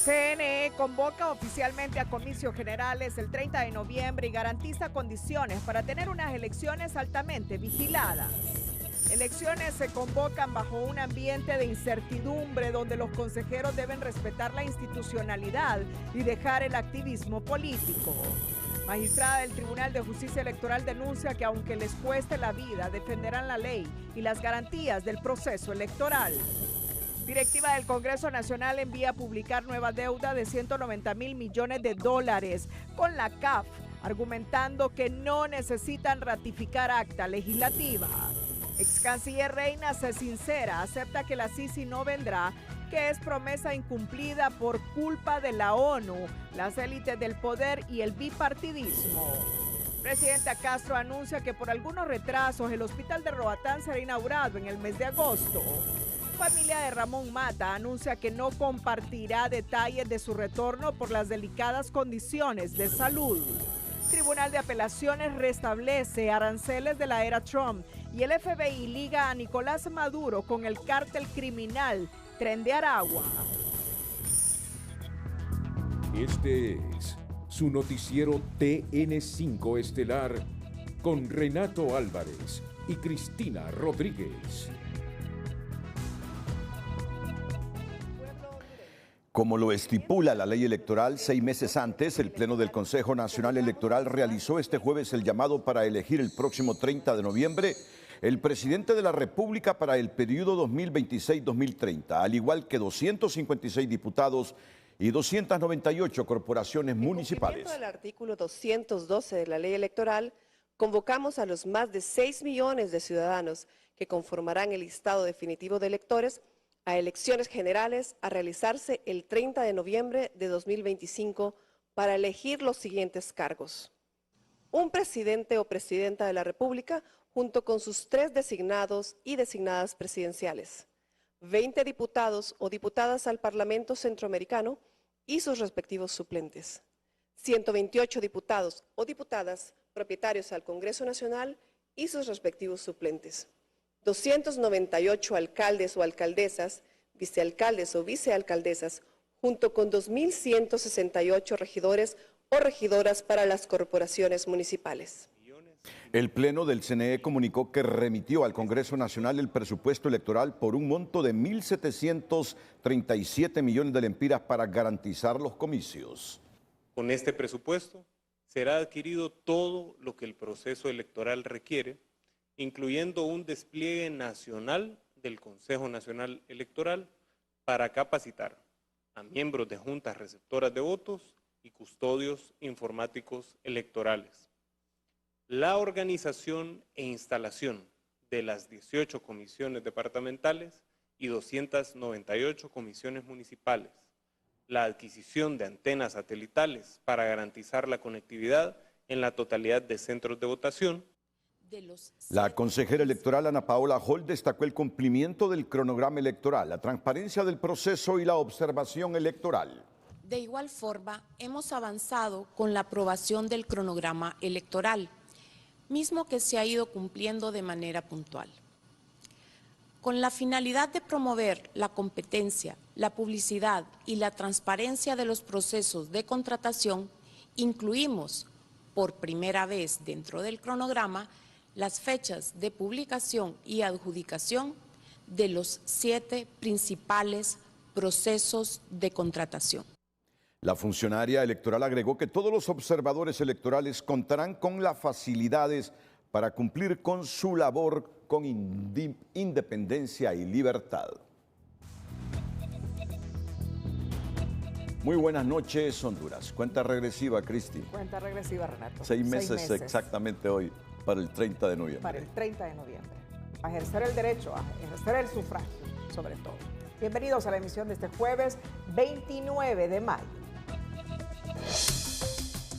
CNE convoca oficialmente a comicios generales el 30 de noviembre y garantiza condiciones para tener unas elecciones altamente vigiladas. Elecciones se convocan bajo un ambiente de incertidumbre donde los consejeros deben respetar la institucionalidad y dejar el activismo político. Magistrada del Tribunal de Justicia Electoral denuncia que aunque les cueste la vida, defenderán la ley y las garantías del proceso electoral. Directiva del Congreso Nacional envía a publicar nueva deuda de 190.000 millones de dólares con la CAF, argumentando que no necesitan ratificar acta legislativa. Excanciller Reina se sincera, acepta que la Sisi no vendrá, que es promesa incumplida por culpa de la ONU, las élites del poder y el bipartidismo. Presidenta Castro anuncia que por algunos retrasos el hospital de Roatán será inaugurado en el mes de agosto. Familia de Ramón Mata anuncia que no compartirá detalles de su retorno por las delicadas condiciones de salud. Tribunal de Apelaciones restablece aranceles de la era Trump y el FBI liga a Nicolás Maduro con el cártel criminal Tren de Aragua. Este es su noticiero TN5 Estelar con Renato Álvarez y Cristina Rodríguez. Como lo estipula la ley electoral, 6 meses antes, el Pleno del Consejo Nacional Electoral realizó este jueves el llamado para elegir el próximo 30 de noviembre el presidente de la República para el periodo 2026-2030, al igual que 256 diputados y 298 corporaciones municipales. En cumplimiento del artículo 212 de la ley electoral, convocamos a los más de 6 millones de ciudadanos que conformarán el listado definitivo de electores a elecciones generales a realizarse el 30 de noviembre de 2025 para elegir los siguientes cargos. Un presidente o presidenta de la República junto con sus 3 designados y designadas presidenciales, 20 diputados o diputadas al Parlamento Centroamericano y sus respectivos suplentes, 128 diputados o diputadas propietarios al Congreso Nacional y sus respectivos suplentes, 298 alcaldes o alcaldesas, vicealcaldes o vicealcaldesas, junto con 2.168 regidores o regidoras para las corporaciones municipales. El Pleno del CNE comunicó que remitió al Congreso Nacional el presupuesto electoral por un monto de 1.737 millones de lempiras para garantizar los comicios. Con este presupuesto será adquirido todo lo que el proceso electoral requiere, incluyendo un despliegue nacional del Consejo Nacional Electoral para capacitar a miembros de juntas receptoras de votos y custodios informáticos electorales. La organización e instalación de las 18 comisiones departamentales y 298 comisiones municipales, la adquisición de antenas satelitales para garantizar la conectividad en la totalidad de centros de votación. La consejera electoral Ana Paola Hall destacó el cumplimiento del cronograma electoral, la transparencia del proceso y la observación electoral. De igual forma, hemos avanzado con la aprobación del cronograma electoral, mismo que se ha ido cumpliendo de manera puntual. Con la finalidad de promover la competencia, la publicidad y la transparencia de los procesos de contratación, incluimos por primera vez dentro del cronograma las fechas de publicación y adjudicación de los 7 principales procesos de contratación. La funcionaria electoral agregó que todos los observadores electorales contarán con las facilidades para cumplir con su labor con independencia y libertad. Muy buenas noches, Honduras. Cuenta regresiva, Cristi. Cuenta regresiva, Renato. 6 meses exactamente hoy, para el 30 de noviembre. Para el 30 de noviembre. A ejercer el derecho, a ejercer el sufragio, sobre todo. Bienvenidos a la emisión de este jueves 29 de mayo.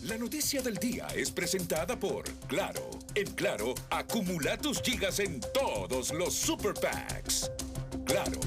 La noticia del día es presentada por Claro. En Claro, acumula tus gigas en todos los Super Packs. Claro.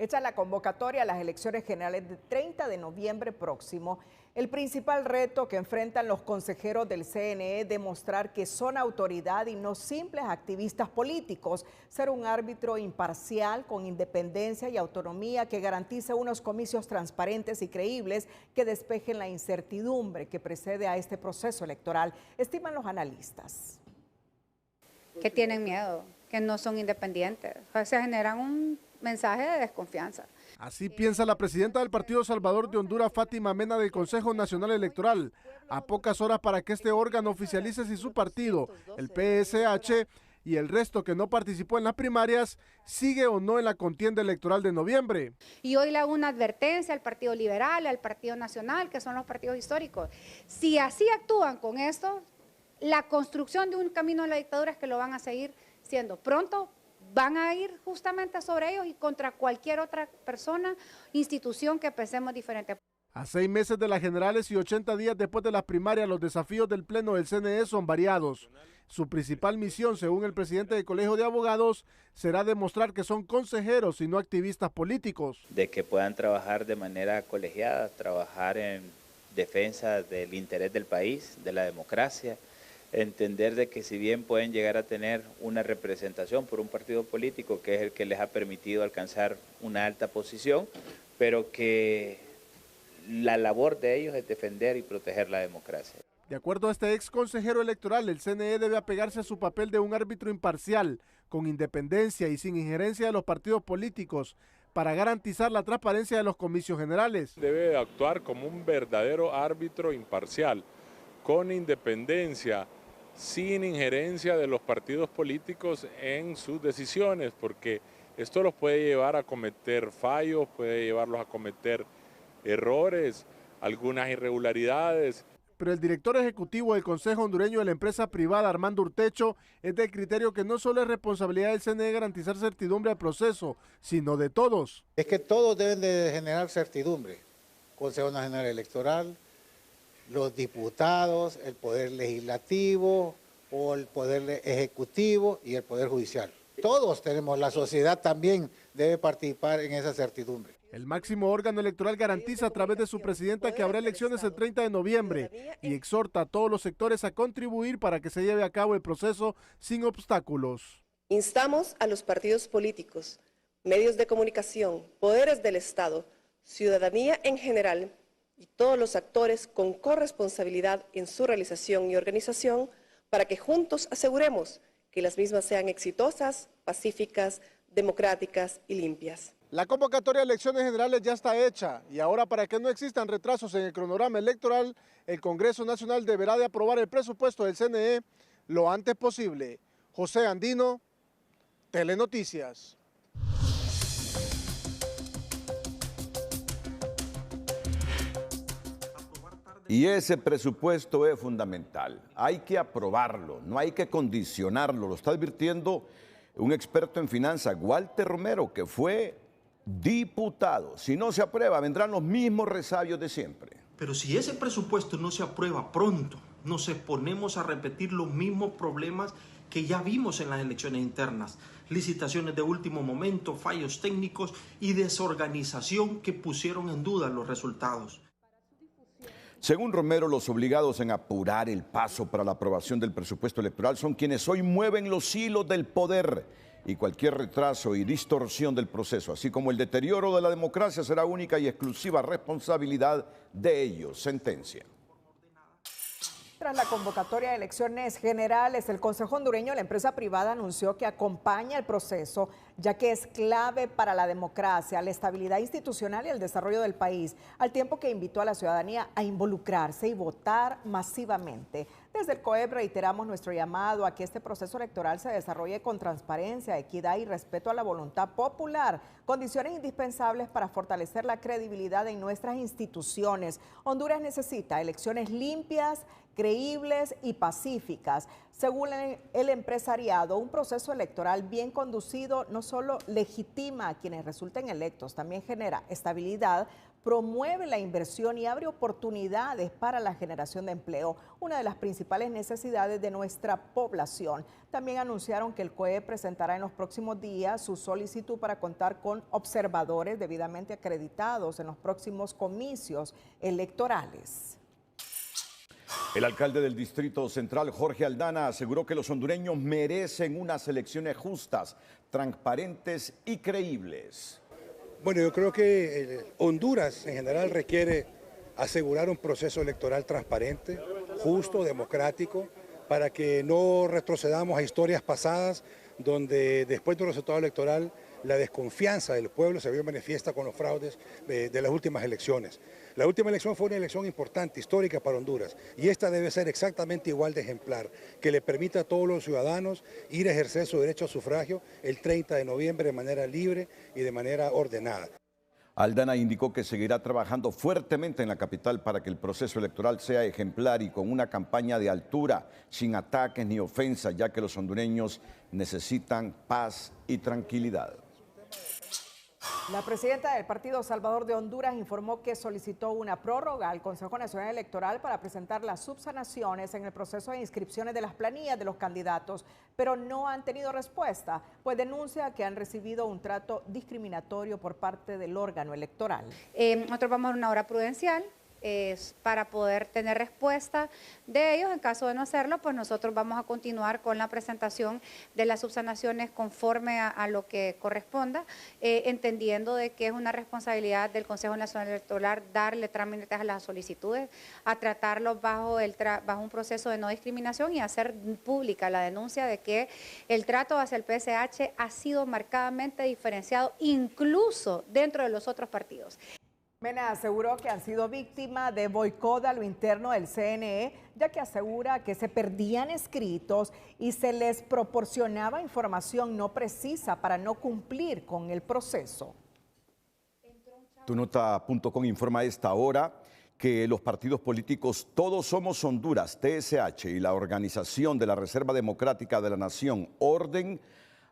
Hecha la convocatoria a las elecciones generales del 30 de noviembre próximo, el principal reto que enfrentan los consejeros del CNE es demostrar que son autoridad y no simples activistas políticos, ser un árbitro imparcial con independencia y autonomía que garantice unos comicios transparentes y creíbles que despejen la incertidumbre que precede a este proceso electoral, estiman los analistas. Que tienen miedo, que no son independientes, o sea, generan un mensaje de desconfianza. Así piensa la presidenta del Partido Salvador de Honduras, Fátima Mena, del Consejo Nacional Electoral, a pocas horas para que este órgano oficialice si su partido, el PSH, y el resto que no participó en las primarias, sigue o no en la contienda electoral de noviembre. Y hoy le hago una advertencia al Partido Liberal, al Partido Nacional, que son los partidos históricos. Si así actúan con esto, la construcción de un camino a la dictadura es que lo van a seguir siendo. Pronto van a ir justamente sobre ellos y contra cualquier otra persona, institución que pensemos diferente. A 6 meses de las generales y 80 días después de las primarias, los desafíos del Pleno del CNE son variados. Su principal misión, según el presidente del Colegio de Abogados, será demostrar que son consejeros y no activistas políticos. De que puedan trabajar de manera colegiada, trabajar en defensa del interés del país, de la democracia, entender de que si bien pueden llegar a tener una representación por un partido político que es el que les ha permitido alcanzar una alta posición, pero que la labor de ellos es defender y proteger la democracia. De acuerdo a este ex consejero electoral, el CNE debe apegarse a su papel de un árbitro imparcial, con independencia y sin injerencia de los partidos políticos, para garantizar la transparencia de los comicios generales. Debe actuar como un verdadero árbitro imparcial, con independencia, sin injerencia de los partidos políticos en sus decisiones, porque esto los puede llevar a cometer fallos, puede llevarlos a cometer errores, algunas irregularidades. Pero el director ejecutivo del Consejo Hondureño de la empresa privada, Armando Urtecho, es del criterio que no solo es responsabilidad del CNE garantizar certidumbre al proceso, sino de todos. Es que todos deben de generar certidumbre. Consejo Nacional Electoral, los diputados, el Poder Legislativo o el Poder Ejecutivo y el Poder Judicial. Todos tenemos, la sociedad también debe participar en esa certidumbre. El máximo órgano electoral garantiza a través de su presidenta que habrá elecciones el 30 de noviembre y exhorta a todos los sectores a contribuir para que se lleve a cabo el proceso sin obstáculos. Instamos a los partidos políticos, medios de comunicación, poderes del Estado, ciudadanía en general y todos los actores con corresponsabilidad en su realización y organización para que juntos aseguremos que las mismas sean exitosas, pacíficas, democráticas y limpias. La convocatoria de elecciones generales ya está hecha y ahora, para que no existan retrasos en el cronograma electoral, el Congreso Nacional deberá de aprobar el presupuesto del CNE lo antes posible. José Andino, Telenoticias. Y ese presupuesto es fundamental. Hay que aprobarlo, no hay que condicionarlo. Lo está advirtiendo un experto en finanzas, Walter Romero, que fue diputado. Si no se aprueba, vendrán los mismos resabios de siempre. Pero si ese presupuesto no se aprueba pronto, nos exponemos a repetir los mismos problemas que ya vimos en las elecciones internas. Licitaciones de último momento, fallos técnicos y desorganización que pusieron en duda los resultados. Según Romero, los obligados en apurar el paso para la aprobación del presupuesto electoral son quienes hoy mueven los hilos del poder, y cualquier retraso y distorsión del proceso, así como el deterioro de la democracia, será única y exclusiva responsabilidad de ellos. Sentencia. Tras la convocatoria de elecciones generales, el Consejo Hondureño de la empresa privada anunció que acompaña el proceso, ya que es clave para la democracia, la estabilidad institucional y el desarrollo del país, al tiempo que invitó a la ciudadanía a involucrarse y votar masivamente. Desde el COEP reiteramos nuestro llamado a que este proceso electoral se desarrolle con transparencia, equidad y respeto a la voluntad popular, condiciones indispensables para fortalecer la credibilidad en nuestras instituciones. Honduras necesita elecciones limpias, creíbles y pacíficas. Según el empresariado, un proceso electoral bien conducido no solo legitima a quienes resulten electos, también genera estabilidad, promueve la inversión y abre oportunidades para la generación de empleo, una de las principales necesidades de nuestra población. También anunciaron que el COE presentará en los próximos días su solicitud para contar con observadores debidamente acreditados en los próximos comicios electorales. El alcalde del Distrito Central, Jorge Aldana, aseguró que los hondureños merecen unas elecciones justas, transparentes y creíbles. Bueno, yo creo que Honduras en general requiere asegurar un proceso electoral transparente, justo, democrático, para que no retrocedamos a historias pasadas donde después del resultado electoral la desconfianza del pueblo se vio manifiesta con los fraudes de las últimas elecciones. La última elección fue una elección importante, histórica para Honduras, y esta debe ser exactamente igual de ejemplar, que le permita a todos los ciudadanos ir a ejercer su derecho a sufragio el 30 de noviembre de manera libre y de manera ordenada. Aldana indicó que seguirá trabajando fuertemente en la capital para que el proceso electoral sea ejemplar y con una campaña de altura, sin ataques ni ofensas, ya que los hondureños necesitan paz y tranquilidad. La presidenta del Partido Salvador de Honduras informó que solicitó una prórroga al Consejo Nacional Electoral para presentar las subsanaciones en el proceso de inscripciones de las planillas de los candidatos, pero no han tenido respuesta, pues denuncia que han recibido un trato discriminatorio por parte del órgano electoral. Nosotros vamos a una hora prudencial para poder tener respuesta de ellos. En caso de no hacerlo, pues nosotros vamos a continuar con la presentación de las subsanaciones conforme a lo que corresponda, entendiendo de que es una responsabilidad del Consejo Nacional Electoral darle trámites a las solicitudes, a tratarlos bajo un proceso de no discriminación y hacer pública la denuncia de que el trato hacia el PSH ha sido marcadamente diferenciado, incluso dentro de los otros partidos. Mena aseguró que han sido víctimas de boicot a lo interno del CNE, ya que asegura que se perdían escritos y se les proporcionaba información no precisa para no cumplir con el proceso. Tunota.com informa a esta hora que los partidos políticos Todos Somos Honduras, TSH, y la Organización de la Reserva Democrática de la Nación, Orden,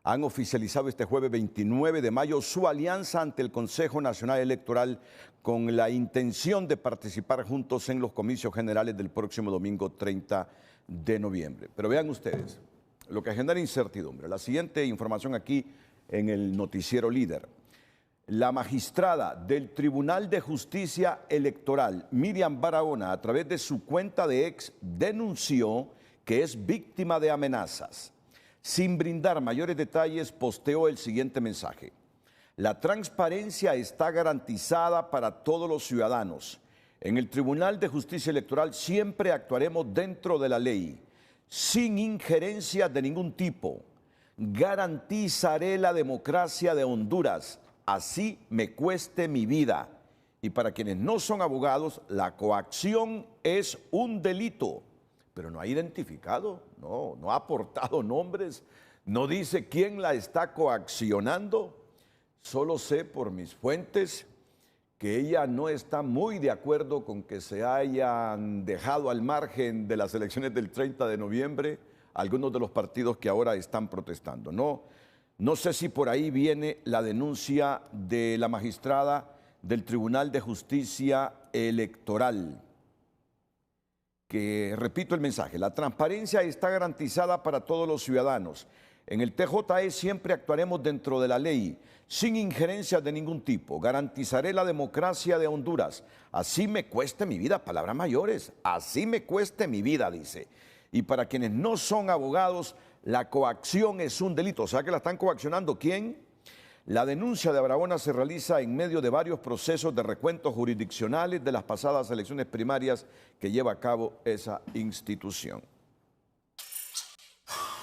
han oficializado este jueves 29 de mayo su alianza ante el Consejo Nacional Electoral con la intención de participar juntos en los comicios generales del próximo domingo 30 de noviembre. Pero vean ustedes, lo que genera incertidumbre. La siguiente información aquí en el noticiero Líder. La magistrada del Tribunal de Justicia Electoral, Miriam Barahona, a través de su cuenta de X, denunció que es víctima de amenazas. Sin brindar mayores detalles, posteó el siguiente mensaje. La transparencia está garantizada para todos los ciudadanos. En el Tribunal de Justicia Electoral siempre actuaremos dentro de la ley, sin injerencia de ningún tipo. Garantizaré la democracia de Honduras, así me cueste mi vida. Y para quienes no son abogados, la coacción es un delito. Pero no ha identificado, no ha aportado nombres, no dice quién la está coaccionando. Solo sé por mis fuentes que ella no está muy de acuerdo con que se hayan dejado al margen de las elecciones del 30 de noviembre algunos de los partidos que ahora están protestando. No sé si por ahí viene la denuncia de la magistrada del Tribunal de Justicia Electoral, que repito el mensaje, la transparencia está garantizada para todos los ciudadanos. En el TJE siempre actuaremos dentro de la ley, sin injerencias de ningún tipo. Garantizaré la democracia de Honduras. Así me cueste mi vida, palabras mayores, así me cueste mi vida, dice. Y para quienes no son abogados, la coacción es un delito. O sea que la están coaccionando. ¿Quién? La denuncia de Barahona se realiza en medio de varios procesos de recuentos jurisdiccionales de las pasadas elecciones primarias que lleva a cabo esa institución.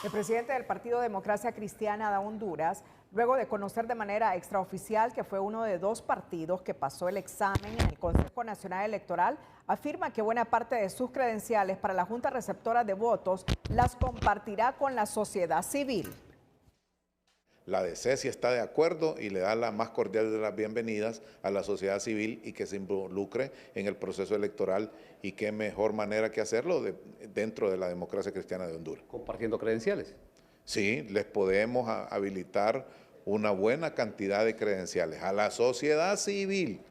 El presidente del Partido Democracia Cristiana de Honduras, luego de conocer de manera extraoficial que fue uno de 2 partidos que pasó el examen en el Consejo Nacional Electoral, afirma que buena parte de sus credenciales para la Junta Receptora de Votos las compartirá con la sociedad civil. La DC sí está de acuerdo y le da la más cordial de las bienvenidas a la sociedad civil y que se involucre en el proceso electoral, y qué mejor manera que hacerlo dentro de la democracia cristiana de Honduras. ¿Compartiendo credenciales? Sí, les podemos habilitar una buena cantidad de credenciales a la sociedad civil.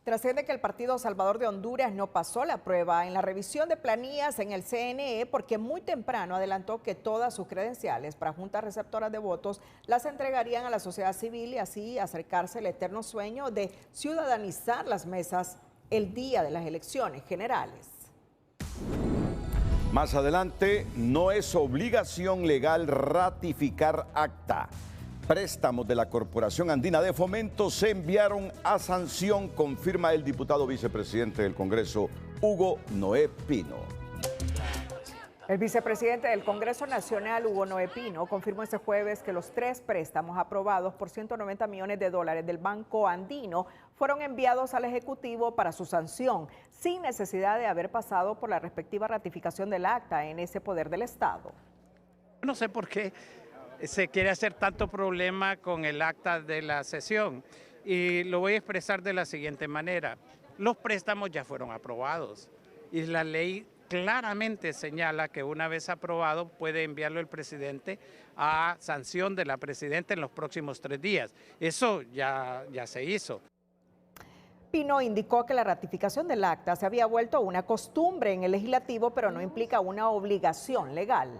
Trasciende que el Partido Salvador de Honduras no pasó la prueba en la revisión de planillas en el CNE porque muy temprano adelantó que todas sus credenciales para juntas receptoras de votos las entregarían a la sociedad civil y así acercarse al eterno sueño de ciudadanizar las mesas el día de las elecciones generales. Más adelante, no es obligación legal ratificar acta. Préstamos de la Corporación Andina de Fomento se enviaron a sanción, confirma el diputado vicepresidente del Congreso, Hugo Noé Pino. El vicepresidente del Congreso Nacional, Hugo Noé Pino, confirmó este jueves que los 3 préstamos aprobados por $190 millones del Banco Andino fueron enviados al Ejecutivo para su sanción, sin necesidad de haber pasado por la respectiva ratificación del acta en ese poder del Estado. No sé por qué se quiere hacer tanto problema con el acta de la sesión, y lo voy a expresar de la siguiente manera. Los préstamos ya fueron aprobados y la ley claramente señala que una vez aprobado puede enviarlo el presidente a sanción de la presidenta en los próximos 3 días. Eso ya se hizo. Pino indicó que la ratificación del acta se había vuelto una costumbre en el legislativo, pero no implica una obligación legal.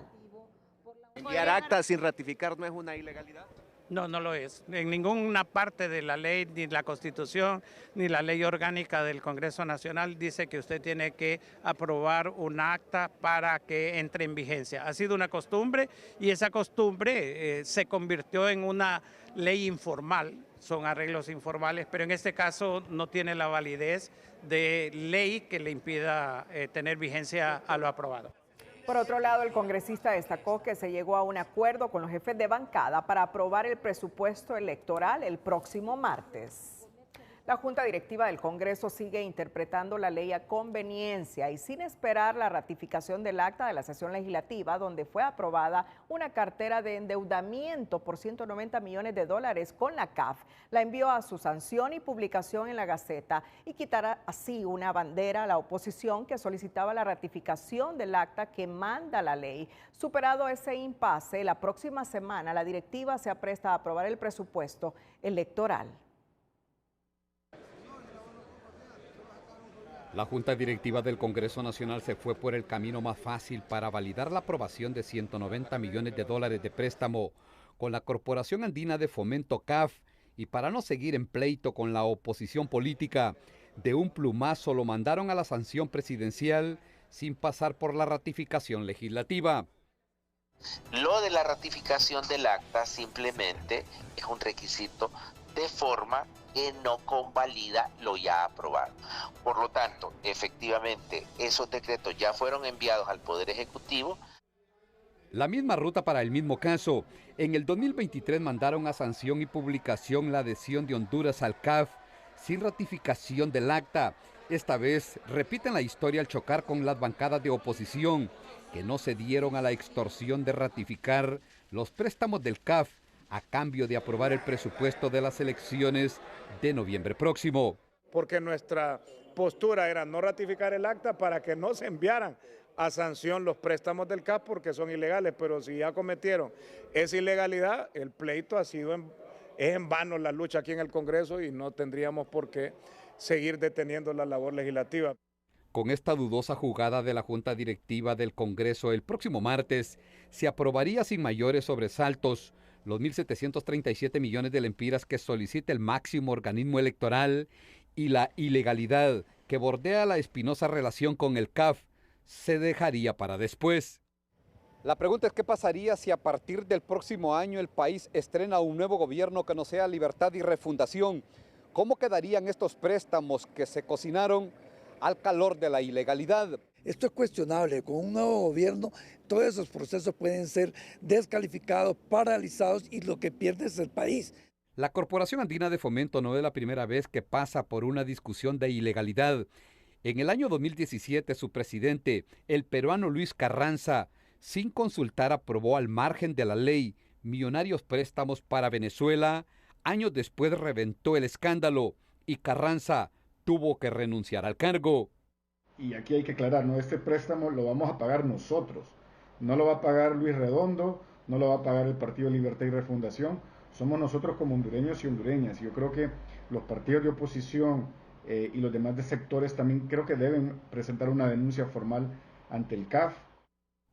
¿Enviar acta sin ratificar no es una ilegalidad? No, no lo es. En ninguna parte de la ley, ni la Constitución, ni la ley orgánica del Congreso Nacional dice que usted tiene que aprobar un acta para que entre en vigencia. Ha sido una costumbre y esa costumbre se convirtió en una ley informal. Son arreglos informales, pero en este caso no tiene la validez de ley que le impida tener vigencia a lo aprobado. Por otro lado, el congresista destacó que se llegó a un acuerdo con los jefes de bancada para aprobar el presupuesto electoral el próximo martes. La Junta Directiva del Congreso sigue interpretando la ley a conveniencia y sin esperar la ratificación del acta de la sesión legislativa, donde fue aprobada una cartera de endeudamiento por $190 millones con la CAF. La envió a su sanción y publicación en la Gaceta y quitará así una bandera a la oposición que solicitaba la ratificación del acta que manda la ley. Superado ese impasse, la próxima semana la directiva se apresta a aprobar el presupuesto electoral. La Junta Directiva del Congreso Nacional se fue por el camino más fácil para validar la aprobación de $190 millones de préstamo con la Corporación Andina de Fomento CAF y para no seguir en pleito con la oposición política. De un plumazo lo mandaron a la sanción presidencial sin pasar por la ratificación legislativa. Lo de la ratificación del acta simplemente es un requisito de forma que no convalida lo ya aprobado. Por lo tanto, efectivamente, esos decretos ya fueron enviados al Poder Ejecutivo. La misma ruta para el mismo caso. En el 2023 mandaron a sanción y publicación la adhesión de Honduras al CAF sin ratificación del acta. Esta vez repiten la historia al chocar con las bancadas de oposición que no cedieron a la extorsión de ratificar los préstamos del CAF a cambio de aprobar el presupuesto de las elecciones de noviembre próximo. Porque nuestra postura era no ratificar el acta para que no se enviaran a sanción los préstamos del CAF porque son ilegales, pero si ya cometieron esa ilegalidad, el pleito es en vano la lucha aquí en el Congreso y no tendríamos por qué seguir deteniendo la labor legislativa. Con esta dudosa jugada de la Junta Directiva del Congreso, el próximo martes se aprobaría sin mayores sobresaltos los 1.737 millones de lempiras que solicita el máximo organismo electoral y la ilegalidad que bordea la espinosa relación con el CAF se dejaría para después. La pregunta es qué pasaría si a partir del próximo año el país estrena un nuevo gobierno que no sea Libertad y Refundación. ¿Cómo quedarían estos préstamos que se cocinaron al calor de la ilegalidad? Esto es cuestionable. Con un nuevo gobierno, todos esos procesos pueden ser descalificados, paralizados y lo que pierde es el país. La Corporación Andina de Fomento no es la primera vez que pasa por una discusión de ilegalidad. En el año 2017, su presidente, el peruano Luis Carranza, sin consultar, aprobó al margen de la ley millonarios préstamos para Venezuela. Años después reventó el escándalo y Carranza tuvo que renunciar al cargo. Y aquí hay que aclarar, ¿no? Este préstamo lo vamos a pagar nosotros. No lo va a pagar Luis Redondo, no lo va a pagar el Partido Libertad y Refundación. Somos nosotros como hondureños y hondureñas. Yo creo que los partidos de oposición y los demás sectores también creo que deben presentar una denuncia formal ante el CAF.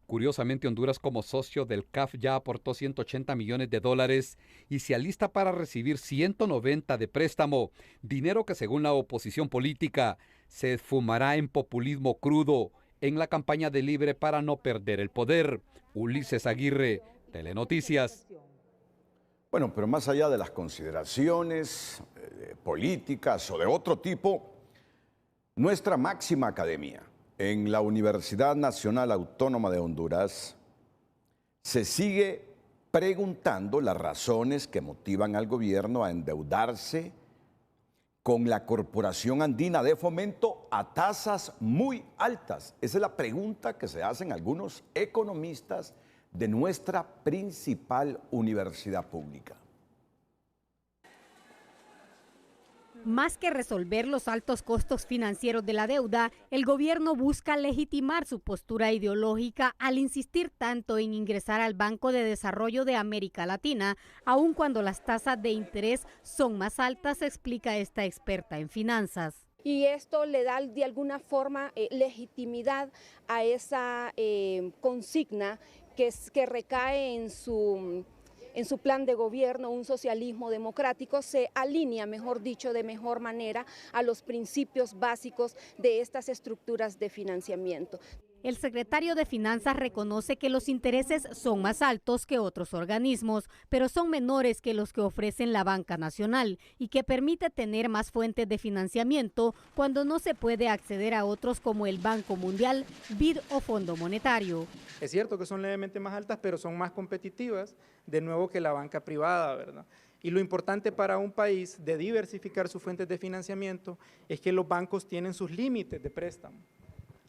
Curiosamente, Honduras como socio del CAF ya aportó $180 millones y se alista para recibir 190 de préstamo, dinero que según la oposición política se esfumará en populismo crudo en la campaña de Libre para no perder el poder. Ulises Aguirre, Telenoticias. Bueno, pero más allá de las consideraciones políticas o de otro tipo, nuestra máxima academia en la Universidad Nacional Autónoma de Honduras se sigue preguntando las razones que motivan al gobierno a endeudarse con la Corporación Andina de Fomento a tasas muy altas. Esa es la pregunta que se hacen algunos economistas de nuestra principal universidad pública. Más que resolver los altos costos financieros de la deuda, el gobierno busca legitimar su postura ideológica al insistir tanto en ingresar al Banco de Desarrollo de América Latina, aun cuando las tasas de interés son más altas, explica esta experta en finanzas. Y esto le da de alguna forma legitimidad a esa consigna que recae en su plan de gobierno, un socialismo democrático, se alinea, mejor dicho, de mejor manera a los principios básicos de estas estructuras de financiamiento. El secretario de Finanzas reconoce que los intereses son más altos que otros organismos, pero son menores que los que ofrecen la banca nacional y que permite tener más fuentes de financiamiento cuando no se puede acceder a otros como el Banco Mundial, BID o Fondo Monetario. Es cierto que son levemente más altas, pero son más competitivas, de nuevo, que la banca privada, ¿verdad? Y lo importante para un país de diversificar sus fuentes de financiamiento es que los bancos tienen sus límites de préstamo.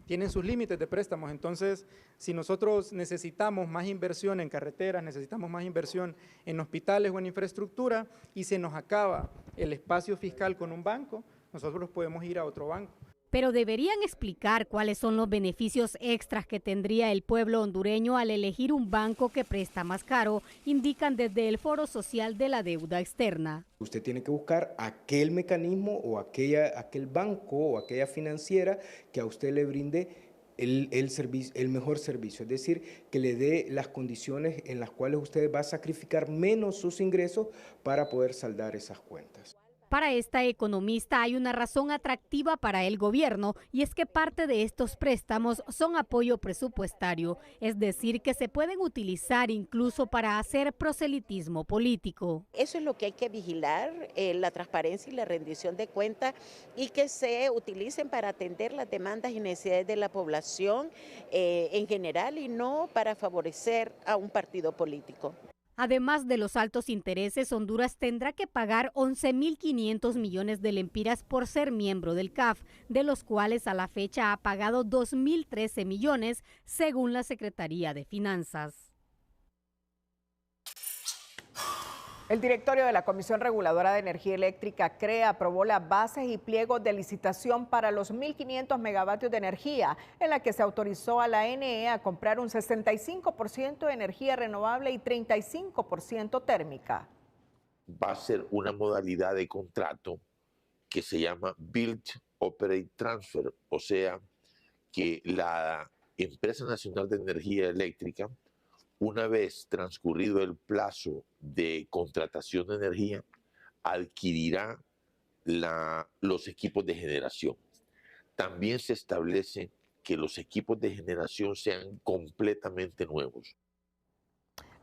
Entonces, si nosotros necesitamos más inversión en carreteras, necesitamos más inversión en hospitales o en infraestructura y se nos acaba el espacio fiscal con un banco, nosotros podemos ir a otro banco. Pero deberían explicar cuáles son los beneficios extras que tendría el pueblo hondureño al elegir un banco que presta más caro, indican desde el Foro Social de la Deuda Externa. Usted tiene que buscar aquel mecanismo o aquel banco o aquella financiera que a usted le brinde el mejor servicio, es decir, que le dé las condiciones en las cuales usted va a sacrificar menos sus ingresos para poder saldar esas cuentas. Para esta economista hay una razón atractiva para el gobierno y es que parte de estos préstamos son apoyo presupuestario, es decir, que se pueden utilizar incluso para hacer proselitismo político. Eso es lo que hay que vigilar, la transparencia y la rendición de cuentas y que se utilicen para atender las demandas y necesidades de la población en general y no para favorecer a un partido político. Además de los altos intereses, Honduras tendrá que pagar 11.500 millones de lempiras por ser miembro del CAF, de los cuales a la fecha ha pagado 2.013 millones, según la Secretaría de Finanzas. El directorio de la Comisión Reguladora de Energía Eléctrica, CREA, aprobó las bases y pliegos de licitación para los 1.500 megavatios de energía, en la que se autorizó a la NE a comprar un 65% de energía renovable y 35% térmica. Va a ser una modalidad de contrato que se llama Build, Operate, Transfer, o sea, que la Empresa Nacional de Energía Eléctrica, una vez transcurrido el plazo de contratación de energía, adquirirá los equipos de generación. También se establece que los equipos de generación sean completamente nuevos.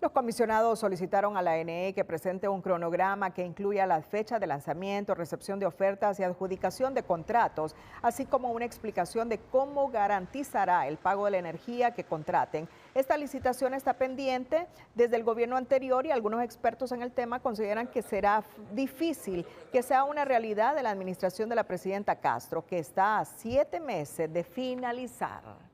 Los comisionados solicitaron a la NE que presente un cronograma que incluya las fechas de lanzamiento, recepción de ofertas y adjudicación de contratos, así como una explicación de cómo garantizará el pago de la energía que contraten. Esta licitación está pendiente desde el gobierno anterior y algunos expertos en el tema consideran que será difícil que sea una realidad de la administración de la presidenta Castro, que está a 7 meses de finalizar.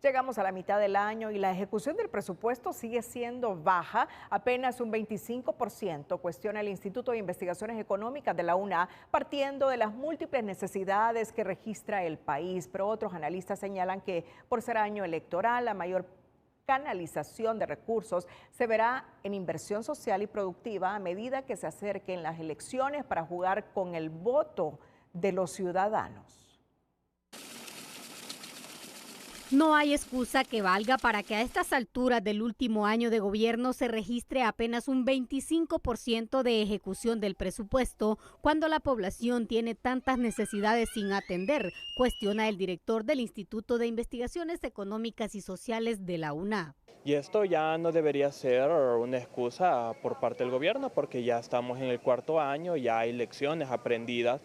Llegamos a la mitad del año y la ejecución del presupuesto sigue siendo baja, apenas un 25%, cuestiona el Instituto de Investigaciones Económicas de la UNA, partiendo de las múltiples necesidades que registra el país. Pero otros analistas señalan que por ser año electoral, la mayor canalización de recursos se verá en inversión social y productiva a medida que se acerquen las elecciones para jugar con el voto de los ciudadanos. No hay excusa que valga para que a estas alturas del último año de gobierno se registre apenas un 25% de ejecución del presupuesto cuando la población tiene tantas necesidades sin atender, cuestiona el director del Instituto de Investigaciones Económicas y Sociales de la UNA. Y esto ya no debería ser una excusa por parte del gobierno porque ya estamos en el cuarto año, ya hay lecciones aprendidas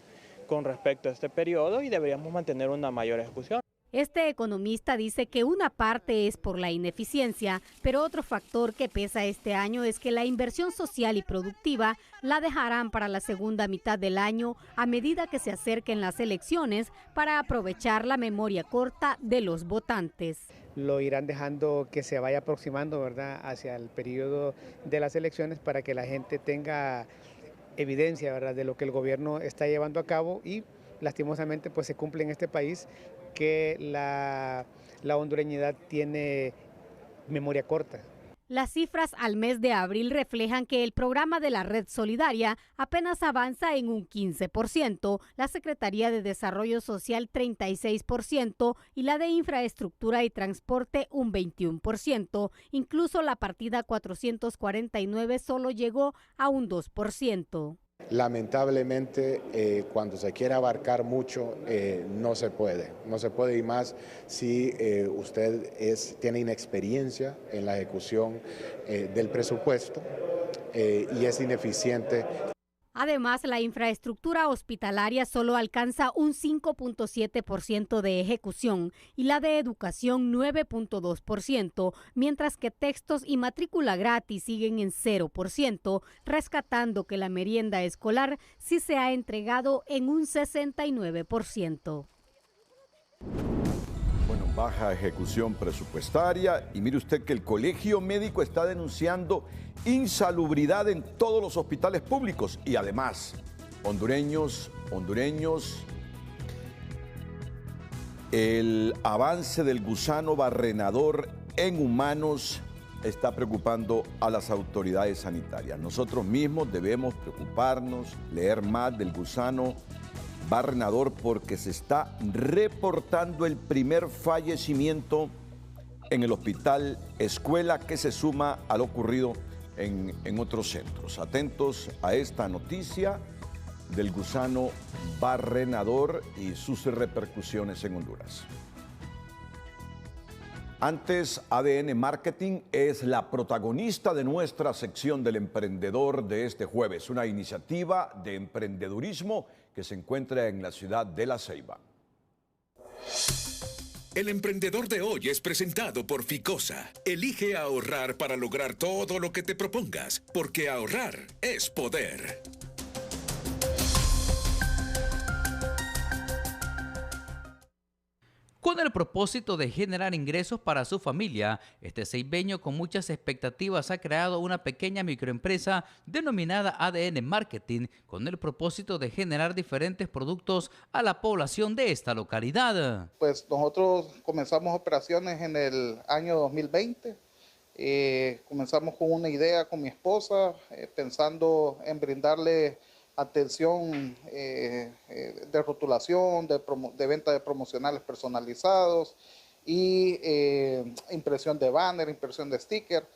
con respecto a este periodo y deberíamos mantener una mayor ejecución. Este economista dice que una parte es por la ineficiencia, pero otro factor que pesa este año es que la inversión social y productiva la dejarán para la segunda mitad del año a medida que se acerquen las elecciones para aprovechar la memoria corta de los votantes. Lo irán dejando que se vaya aproximando, ¿verdad?, hacia el periodo de las elecciones para que la gente tenga evidencia, ¿verdad?, de lo que el gobierno está llevando a cabo y lastimosamente pues se cumple en este país que la hondureñidad tiene memoria corta. Las cifras al mes de abril reflejan que el programa de la Red Solidaria apenas avanza en un 15%, la Secretaría de Desarrollo Social 36% y la de Infraestructura y Transporte un 21%. Incluso la partida 449 solo llegó a un 2%. Lamentablemente, cuando se quiere abarcar mucho, no se puede y más si usted tiene inexperiencia en la ejecución del presupuesto y es ineficiente. Además, la infraestructura hospitalaria solo alcanza un 5.7% de ejecución y la de educación 9.2%, mientras que textos y matrícula gratis siguen en 0%, rescatando que la merienda escolar sí se ha entregado en un 69%. Bueno, baja ejecución presupuestaria y mire usted que el Colegio Médico está denunciando insalubridad en todos los hospitales públicos y además, hondureños, el avance del gusano barrenador en humanos está preocupando a las autoridades sanitarias. Nosotros mismos debemos preocuparnos, leer más del gusano barrenador porque se está reportando el primer fallecimiento en el hospital Escuela que se suma a lo ocurrido en otros centros. Atentos a esta noticia del gusano barrenador y sus repercusiones en Honduras. Antes, ADN Marketing es la protagonista de nuestra sección del emprendedor de este jueves, una iniciativa de emprendedurismo que se encuentra en la ciudad de La Ceiba. El emprendedor de hoy es presentado por Ficosa. Elige ahorrar para lograr todo lo que te propongas, porque ahorrar es poder. Con el propósito de generar ingresos para su familia, este ceibeño con muchas expectativas ha creado una pequeña microempresa denominada ADN Marketing con el propósito de generar diferentes productos a la población de esta localidad. Pues nosotros comenzamos operaciones en el año 2020. Comenzamos con una idea con mi esposa, pensando en brindarle atención de rotulación, de venta de promocionales personalizados y impresión de banner, impresión de sticker,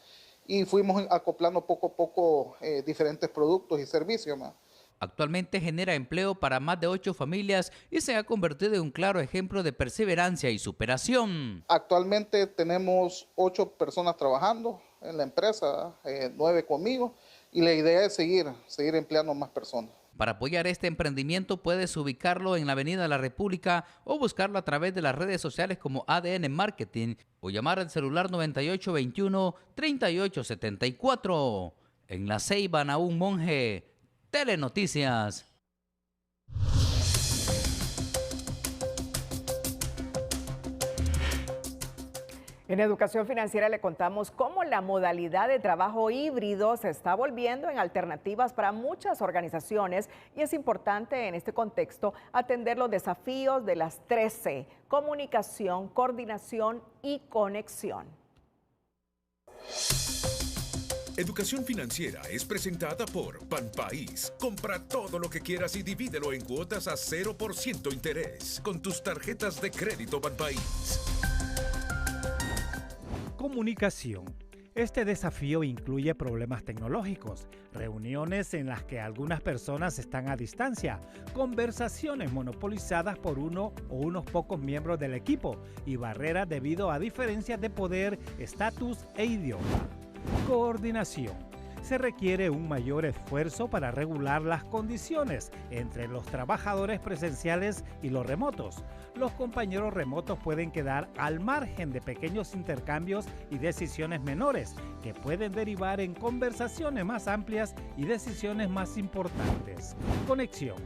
y fuimos acoplando poco a poco diferentes productos y servicios más. Actualmente genera empleo para más de 8 familias y se ha convertido en un claro ejemplo de perseverancia y superación. Actualmente tenemos 8 personas trabajando en la empresa, 9 conmigo, y la idea es seguir empleando más personas. Para apoyar este emprendimiento puedes ubicarlo en la Avenida de la República o buscarlo a través de las redes sociales como ADN Marketing o llamar al celular 9821-3874. En La Ceiba, Naún Monge, Telenoticias. En Educación Financiera le contamos cómo la modalidad de trabajo híbrido se está volviendo en alternativas para muchas organizaciones y es importante en este contexto atender los desafíos de las 3C: comunicación, coordinación y conexión. Educación Financiera es presentada por Banpaís. Compra todo lo que quieras y divídelo en cuotas a 0% interés con tus tarjetas de crédito Banpaís. Comunicación. Este desafío incluye problemas tecnológicos, reuniones en las que algunas personas están a distancia, conversaciones monopolizadas por uno o unos pocos miembros del equipo y barreras debido a diferencias de poder, estatus e idioma. Coordinación. Se requiere un mayor esfuerzo para regular las condiciones entre los trabajadores presenciales y los remotos. Los compañeros remotos pueden quedar al margen de pequeños intercambios y decisiones menores que pueden derivar en conversaciones más amplias y decisiones más importantes. Conexión.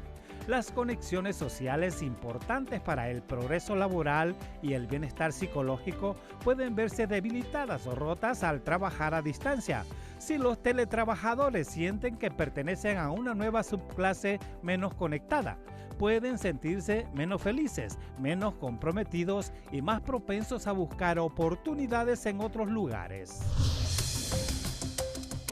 Las conexiones sociales importantes para el progreso laboral y el bienestar psicológico pueden verse debilitadas o rotas al trabajar a distancia. Si los teletrabajadores sienten que pertenecen a una nueva subclase menos conectada, pueden sentirse menos felices, menos comprometidos y más propensos a buscar oportunidades en otros lugares.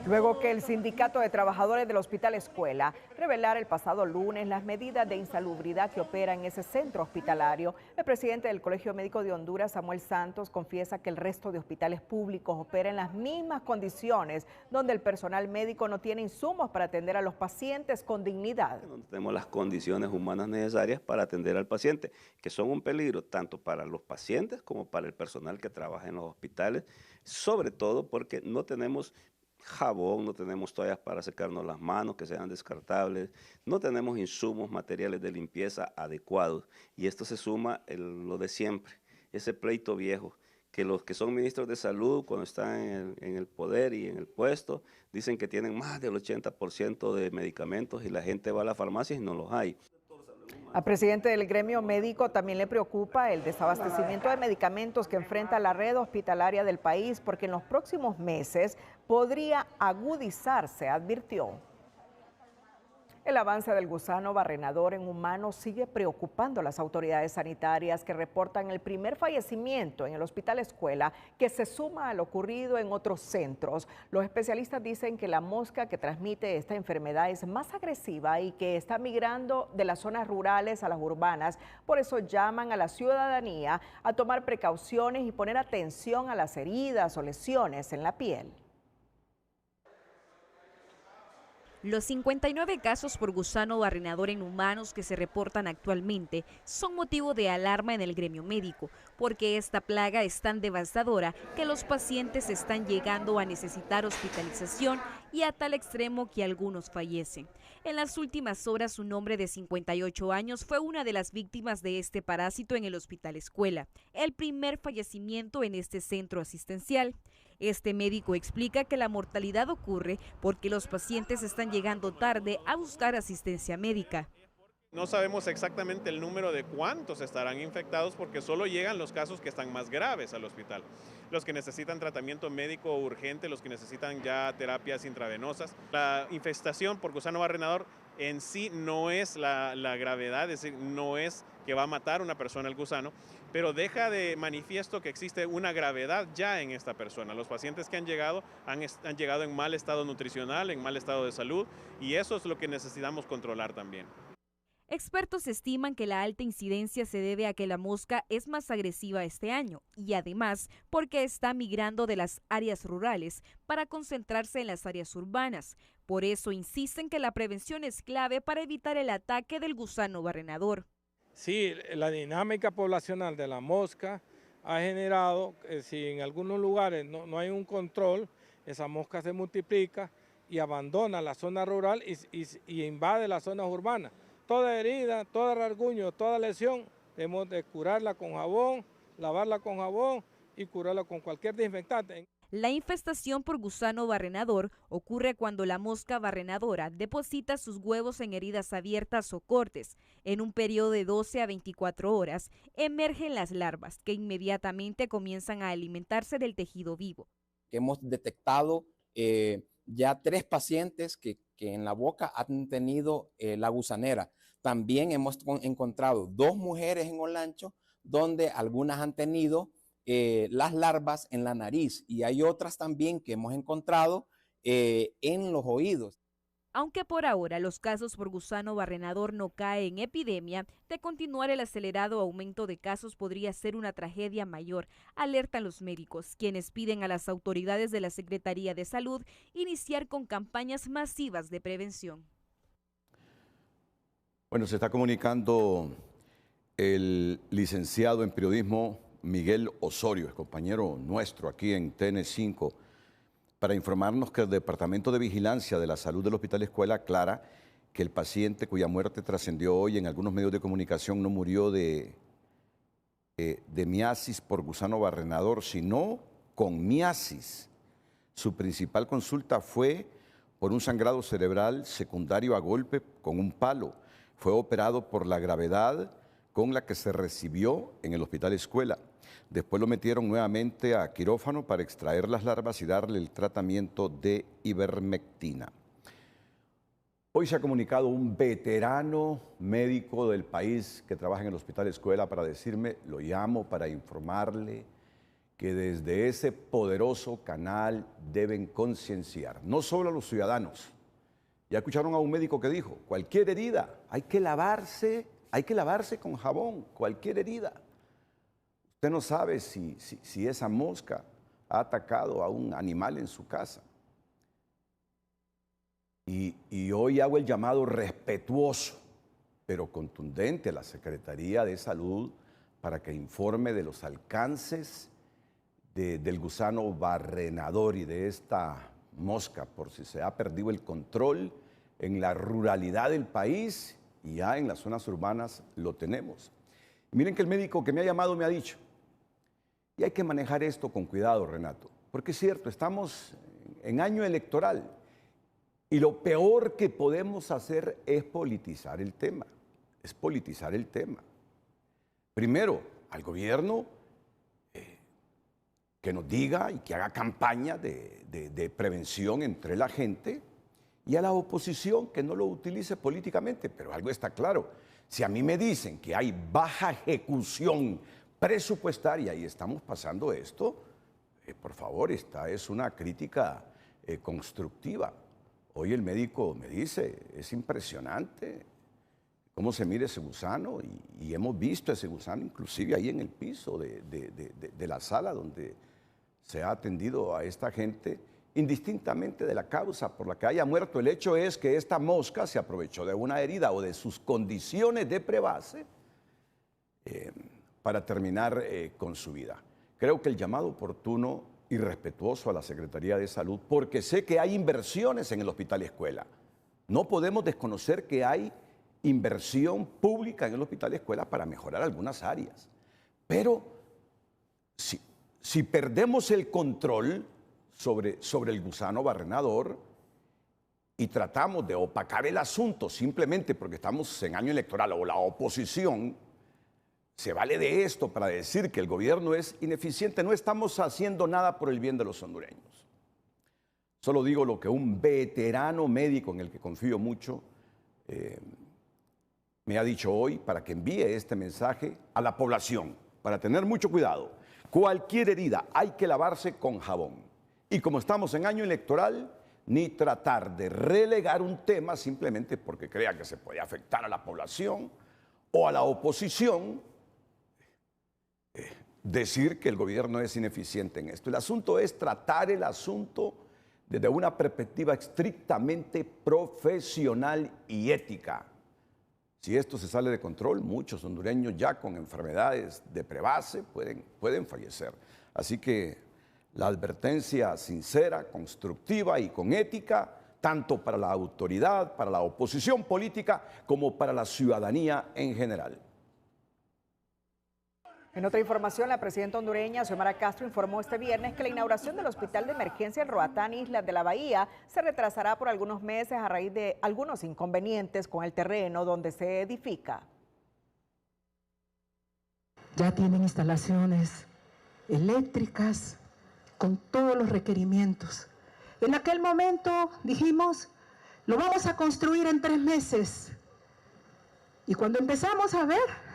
Luego que el Sindicato de Trabajadores del Hospital Escuela revelara el pasado lunes las medidas de insalubridad que operan en ese centro hospitalario, el presidente del Colegio Médico de Honduras, Samuel Santos, confiesa que el resto de hospitales públicos opera en las mismas condiciones, donde el personal médico no tiene insumos para atender a los pacientes con dignidad. No tenemos las condiciones humanas necesarias para atender al paciente, que son un peligro tanto para los pacientes como para el personal que trabaja en los hospitales, sobre todo porque no tenemos jabón, no tenemos toallas para secarnos las manos que sean descartables, no tenemos insumos materiales de limpieza adecuados y esto se suma lo de siempre, ese pleito viejo que los que son ministros de salud cuando están en el poder y en el puesto dicen que tienen más del 80% de medicamentos y la gente va a las farmacias y no los hay. Al presidente del gremio médico también le preocupa el desabastecimiento de medicamentos que enfrenta la red hospitalaria del país porque en los próximos meses podría agudizarse, advirtió. El avance del gusano barrenador en humanos sigue preocupando a las autoridades sanitarias que reportan el primer fallecimiento en el Hospital Escuela, que se suma a lo ocurrido en otros centros. Los especialistas dicen que la mosca que transmite esta enfermedad es más agresiva y que está migrando de las zonas rurales a las urbanas. Por eso llaman a la ciudadanía a tomar precauciones y poner atención a las heridas o lesiones en la piel. Los 59 casos por gusano barrenador en humanos que se reportan actualmente son motivo de alarma en el gremio médico, porque esta plaga es tan devastadora que los pacientes están llegando a necesitar hospitalización y a tal extremo que algunos fallecen. En las últimas horas, un hombre de 58 años fue una de las víctimas de este parásito en el Hospital Escuela, el primer fallecimiento en este centro asistencial. Este médico explica que la mortalidad ocurre porque los pacientes están llegando tarde a buscar asistencia médica. No sabemos exactamente el número de cuántos estarán infectados porque solo llegan los casos que están más graves al hospital. Los que necesitan tratamiento médico urgente, los que necesitan ya terapias intravenosas. La infestación por gusano barrenador en sí no es la gravedad, es decir, no es que va a matar a una persona el gusano, pero deja de manifiesto que existe una gravedad ya en esta persona. Los pacientes que han llegado en mal estado nutricional, en mal estado de salud, y eso es lo que necesitamos controlar también. Expertos estiman que la alta incidencia se debe a que la mosca es más agresiva este año y además porque está migrando de las áreas rurales para concentrarse en las áreas urbanas. Por eso insisten que la prevención es clave para evitar el ataque del gusano barrenador. Sí, la dinámica poblacional de la mosca ha generado que si en algunos lugares no hay un control, esa mosca se multiplica y abandona la zona rural y invade las zonas urbanas. Toda herida, todo rasguño, toda lesión, debemos de curarla con jabón, lavarla con jabón y curarla con cualquier desinfectante. La infestación por gusano barrenador ocurre cuando la mosca barrenadora deposita sus huevos en heridas abiertas o cortes. En un periodo de 12 a 24 horas emergen las larvas que inmediatamente comienzan a alimentarse del tejido vivo. Hemos detectado ya 3 pacientes que en la boca han tenido la gusanera. También hemos encontrado 2 mujeres en Olancho donde algunas han tenido las larvas en la nariz, y hay otras también que hemos encontrado en los oídos. Aunque por ahora los casos por gusano barrenador no caen en epidemia, de continuar el acelerado aumento de casos podría ser una tragedia mayor, alertan los médicos, quienes piden a las autoridades de la Secretaría de Salud iniciar con campañas masivas de prevención. Bueno, se está comunicando el licenciado en periodismo Miguel Osorio, es compañero nuestro aquí en TN5, para informarnos que el Departamento de Vigilancia de la Salud del Hospital Escuela aclara que el paciente cuya muerte trascendió hoy en algunos medios de comunicación no murió de miasis por gusano barrenador, sino con miasis. Su principal consulta fue por un sangrado cerebral secundario a golpe con un palo. Fue operado por la gravedad con la que se recibió en el Hospital Escuela. Después lo metieron nuevamente a quirófano para extraer las larvas y darle el tratamiento de ivermectina. Hoy se ha comunicado un veterano médico del país que trabaja en el Hospital Escuela para decirme, lo llamo para informarle que desde ese poderoso canal deben concienciar, no solo a los ciudadanos. Ya escucharon a un médico que dijo, cualquier herida, hay que lavarse con jabón, cualquier herida. Usted no sabe si esa mosca ha atacado a un animal en su casa. Y hoy hago el llamado respetuoso, pero contundente a la Secretaría de Salud para que informe de los alcances del gusano barrenador y de esta mosca, por si se ha perdido el control en la ruralidad del país y ya en las zonas urbanas lo tenemos. Miren que el médico que me ha llamado me ha dicho, y hay que manejar esto con cuidado, Renato, porque es cierto, estamos en año electoral y lo peor que podemos hacer es politizar el tema, Primero, al gobierno que nos diga y que haga campaña de prevención entre la gente, y a la oposición que no lo utilice políticamente. Pero algo está claro, si a mí me dicen que hay baja ejecución presupuestaria y estamos pasando esto, por favor, esta es una crítica constructiva. Hoy el médico me dice, es impresionante cómo se mira ese gusano y hemos visto ese gusano inclusive ahí en el piso de la sala donde se ha atendido a esta gente, indistintamente de la causa por la que haya muerto. El hecho es que esta mosca se aprovechó de una herida o de sus condiciones de prebase para terminar con su vida. Creo que el llamado oportuno y respetuoso a la Secretaría de Salud, porque sé que hay inversiones en el Hospital Escuela. No podemos desconocer que hay inversión pública en el Hospital Escuela para mejorar algunas áreas. Pero si perdemos el control sobre el gusano barrenador y tratamos de opacar el asunto simplemente porque estamos en año electoral o la oposición se vale de esto para decir que el gobierno es ineficiente, no estamos haciendo nada por el bien de los hondureños. Solo digo lo que un veterano médico en el que confío mucho me ha dicho hoy para que envíe este mensaje a la población, para tener mucho cuidado. Cualquier herida hay que lavarse con jabón. Y como estamos en año electoral, ni tratar de relegar un tema simplemente porque crea que se puede afectar a la población o a la oposición, decir que el gobierno es ineficiente en esto. El asunto es tratar el asunto desde una perspectiva estrictamente profesional y ética. Si esto se sale de control, muchos hondureños ya con enfermedades de prebase pueden fallecer. Así que la advertencia sincera, constructiva y con ética, tanto para la autoridad, para la oposición política, como para la ciudadanía en general. En otra información, la presidenta hondureña Xiomara Castro informó este viernes que la inauguración del Hospital de Emergencia en Roatán, Islas de la Bahía, se retrasará por algunos meses a raíz de algunos inconvenientes con el terreno donde se edifica. Ya tienen instalaciones eléctricas con todos los requerimientos. En aquel momento dijimos, lo vamos a construir en 3 meses. Y cuando empezamos a ver,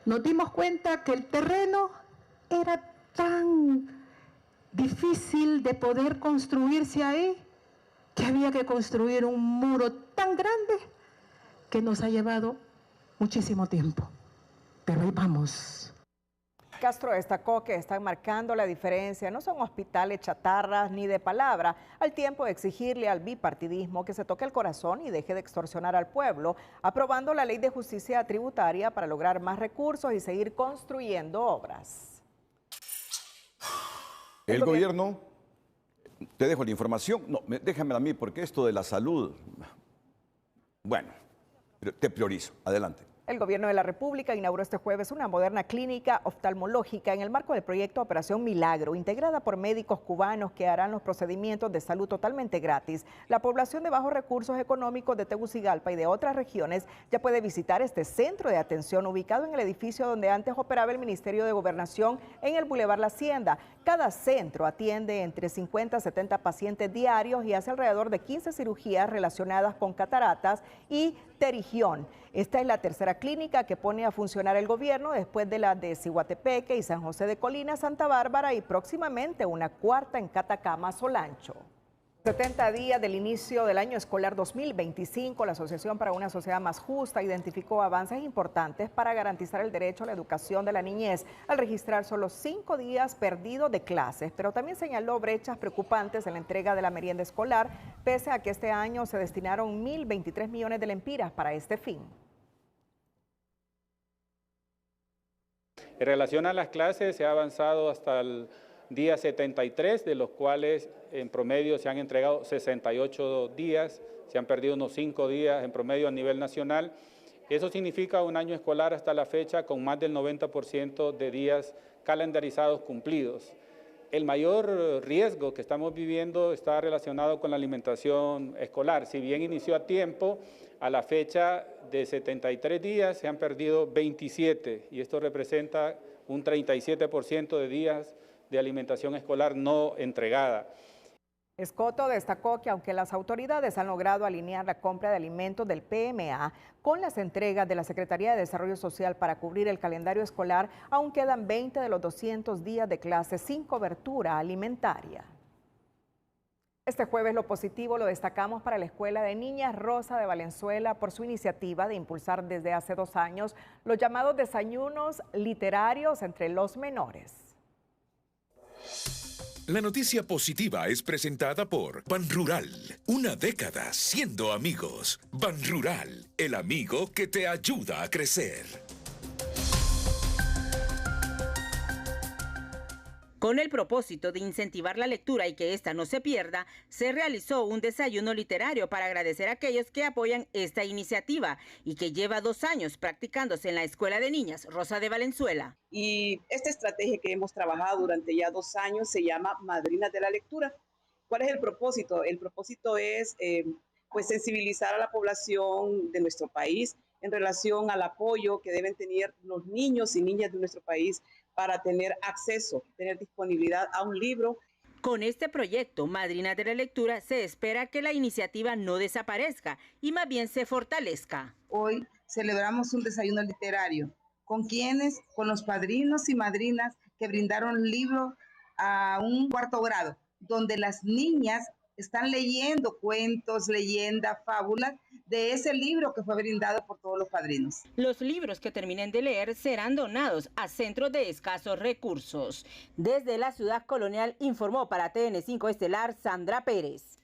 nos dimos cuenta que el terreno era tan difícil de poder construirse ahí, que había que construir un muro tan grande que nos ha llevado muchísimo tiempo. Pero ahí vamos. Castro destacó que están marcando la diferencia, no son hospitales chatarras ni de palabra, al tiempo de exigirle al bipartidismo que se toque el corazón y deje de extorsionar al pueblo, aprobando la ley de justicia tributaria para lograr más recursos y seguir construyendo obras. El gobierno, te dejo la información, no, déjamela a mí porque esto de la salud, bueno, te priorizo, adelante. El gobierno de la República inauguró este jueves una moderna clínica oftalmológica en el marco del proyecto Operación Milagro, integrada por médicos cubanos que harán los procedimientos de salud totalmente gratis. La población de bajos recursos económicos de Tegucigalpa y de otras regiones ya puede visitar este centro de atención ubicado en el edificio donde antes operaba el Ministerio de Gobernación en el Boulevard La Hacienda. Cada centro atiende entre 50 a 70 pacientes diarios y hace alrededor de 15 cirugías relacionadas con cataratas y terigión. Esta es la tercera clínica que pone a funcionar el gobierno después de la de Ciguatepeque y San José de Colina, Santa Bárbara y próximamente una cuarta en Catacama, Solancho. 70 días del inicio del año escolar 2025, la Asociación para una Sociedad Más Justa identificó avances importantes para garantizar el derecho a la educación de la niñez al registrar solo 5 días perdidos de clases, pero también señaló brechas preocupantes en la entrega de la merienda escolar, pese a que este año se destinaron 1.023 millones de lempiras para este fin. En relación a las clases, se ha avanzado hasta el día 73, de los cuales en promedio se han entregado 68 días, se han perdido unos 5 días en promedio a nivel nacional. Eso significa un año escolar hasta la fecha con más del 90% de días calendarizados cumplidos. El mayor riesgo que estamos viviendo está relacionado con la alimentación escolar. Si bien inició a tiempo, a la fecha de 73 días se han perdido 27 y esto representa un 37% de días de alimentación escolar no entregada. Escoto destacó que aunque las autoridades han logrado alinear la compra de alimentos del PMA con las entregas de la Secretaría de Desarrollo Social para cubrir el calendario escolar, aún quedan 20 de los 200 días de clases sin cobertura alimentaria. Este jueves lo positivo lo destacamos para la Escuela de Niñas Rosa de Valenzuela por su iniciativa de impulsar desde hace 2 años los llamados desayunos literarios entre los menores. La noticia positiva es presentada por Banrural. Una década siendo amigos. Banrural, el amigo que te ayuda a crecer. Con el propósito de incentivar la lectura y que ésta no se pierda, se realizó un desayuno literario para agradecer a aquellos que apoyan esta iniciativa y que lleva 2 años practicándose en la Escuela de Niñas Rosa de Valenzuela. Y esta estrategia que hemos trabajado durante ya 2 años se llama Madrinas de la Lectura. ¿Cuál es el propósito? El propósito es pues sensibilizar a la población de nuestro país en relación al apoyo que deben tener los niños y niñas de nuestro país para tener acceso, tener disponibilidad a un libro. Con este proyecto, Madrinas de la Lectura, se espera que la iniciativa no desaparezca y más bien se fortalezca. Hoy celebramos un desayuno literario. ¿Con quiénes? Con los padrinos y madrinas que brindaron libros a un 4º grado, donde las niñas están leyendo cuentos, leyendas, fábulas de ese libro que fue brindado por todos los padrinos. Los libros que terminen de leer serán donados a centros de escasos recursos. Desde la ciudad colonial informó para TN5 Estelar Sandra Pérez.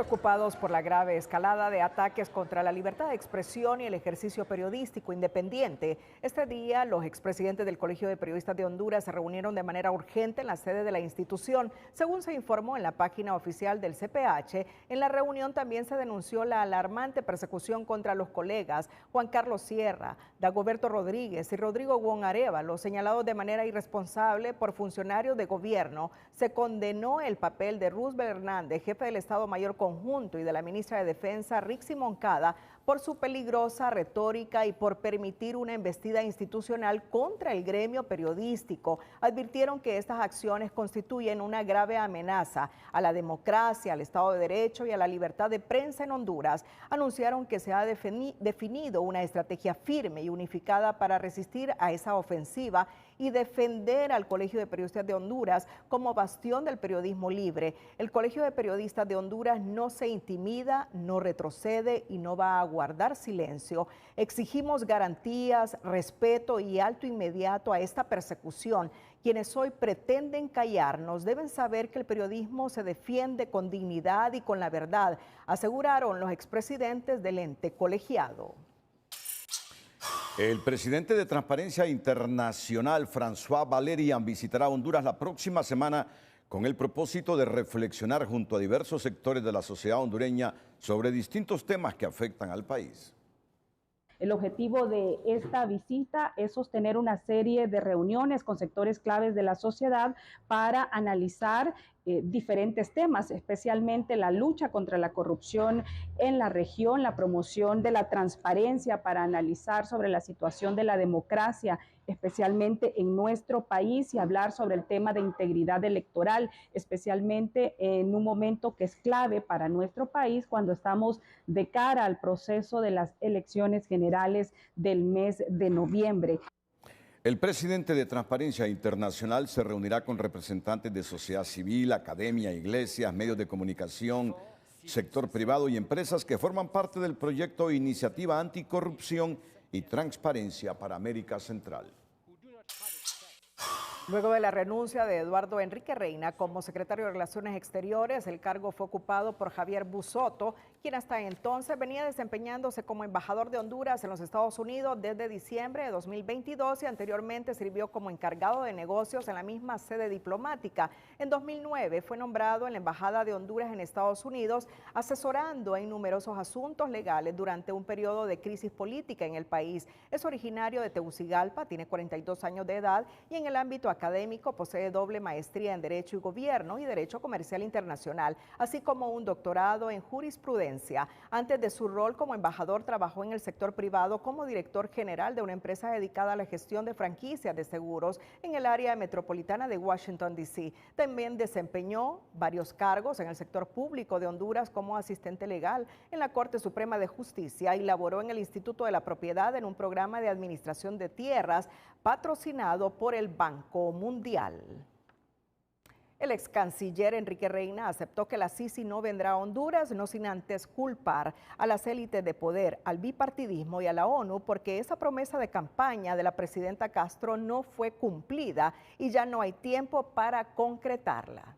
Preocupados por la grave escalada de ataques contra la libertad de expresión y el ejercicio periodístico independiente, este día los expresidentes del Colegio de Periodistas de Honduras se reunieron de manera urgente en la sede de la institución. Según se informó en la página oficial del CPH, en la reunión también se denunció la alarmante persecución contra los colegas Juan Carlos Sierra, Dagoberto Rodríguez y Rodrigo Wong Arévalo, señalados de manera irresponsable por funcionarios de gobierno. Se condenó el papel de Roosevelt Hernández, jefe del Estado Mayor Conjunto, y de la ministra de Defensa, Rixi Moncada, por su peligrosa retórica y por permitir una embestida institucional contra el gremio periodístico. Advirtieron que estas acciones constituyen una grave amenaza a la democracia, al Estado de Derecho y a la libertad de prensa en Honduras. Anunciaron que se ha definido una estrategia firme y unificada para resistir a esa ofensiva y defender al Colegio de Periodistas de Honduras como bastión del periodismo libre. El Colegio de Periodistas de Honduras no se intimida, no retrocede y no va a guardar silencio. Exigimos garantías, respeto y alto inmediato a esta persecución. Quienes hoy pretenden callarnos deben saber que el periodismo se defiende con dignidad y con la verdad, aseguraron los expresidentes del ente colegiado. El presidente de Transparencia Internacional, François Valerian, visitará Honduras la próxima semana con el propósito de reflexionar junto a diversos sectores de la sociedad hondureña sobre distintos temas que afectan al país. El objetivo de esta visita es sostener una serie de reuniones con sectores claves de la sociedad para analizar diferentes temas, especialmente la lucha contra la corrupción en la región, la promoción de la transparencia para analizar sobre la situación de la democracia, especialmente en nuestro país, y hablar sobre el tema de integridad electoral, especialmente en un momento que es clave para nuestro país cuando estamos de cara al proceso de las elecciones generales del mes de noviembre. El presidente de Transparencia Internacional se reunirá con representantes de sociedad civil, academia, iglesias, medios de comunicación, sector privado y empresas que forman parte del proyecto Iniciativa Anticorrupción y Transparencia para América Central. Luego de la renuncia de Eduardo Enrique Reina como secretario de Relaciones Exteriores, el cargo fue ocupado por Javier Busotto, quien hasta entonces venía desempeñándose como embajador de Honduras en los Estados Unidos desde diciembre de 2022 y anteriormente sirvió como encargado de negocios en la misma sede diplomática. En 2009 fue nombrado en la Embajada de Honduras en Estados Unidos, asesorando en numerosos asuntos legales durante un periodo de crisis política en el país. Es originario de Tegucigalpa, tiene 42 años de edad y en el ámbito académico posee doble maestría en Derecho y Gobierno y Derecho Comercial Internacional, así como un doctorado en jurisprudencia. Antes de su rol como embajador, trabajó en el sector privado como director general de una empresa dedicada a la gestión de franquicias de seguros en el área metropolitana de Washington, D.C. También desempeñó varios cargos en el sector público de Honduras como asistente legal en la Corte Suprema de Justicia y laboró en el Instituto de la Propiedad en un programa de administración de tierras patrocinado por el Banco Mundial. El ex canciller Enrique Reina aceptó que la Sisi no vendrá a Honduras, no sin antes culpar a las élites de poder, al bipartidismo y a la ONU, porque esa promesa de campaña de la presidenta Castro no fue cumplida y ya no hay tiempo para concretarla.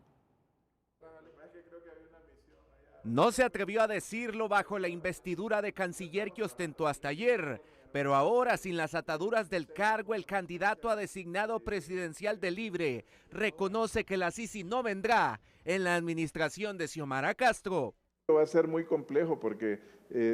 No se atrevió a decirlo bajo la investidura de canciller que ostentó hasta ayer, pero ahora, sin las ataduras del cargo, el candidato a designado presidencial de Libre reconoce que la Sisi no vendrá en la administración de Xiomara Castro. Va a ser muy complejo porque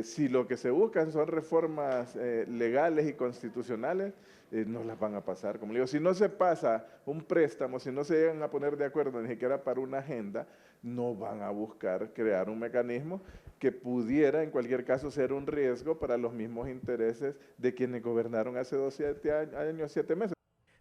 si lo que se buscan son reformas legales y constitucionales, no las van a pasar. Como le digo, si no se pasa un préstamo, si no se llegan a poner de acuerdo ni siquiera para una agenda, no van a buscar crear un mecanismo que pudiera en cualquier caso ser un riesgo para los mismos intereses de quienes gobernaron hace 7 meses.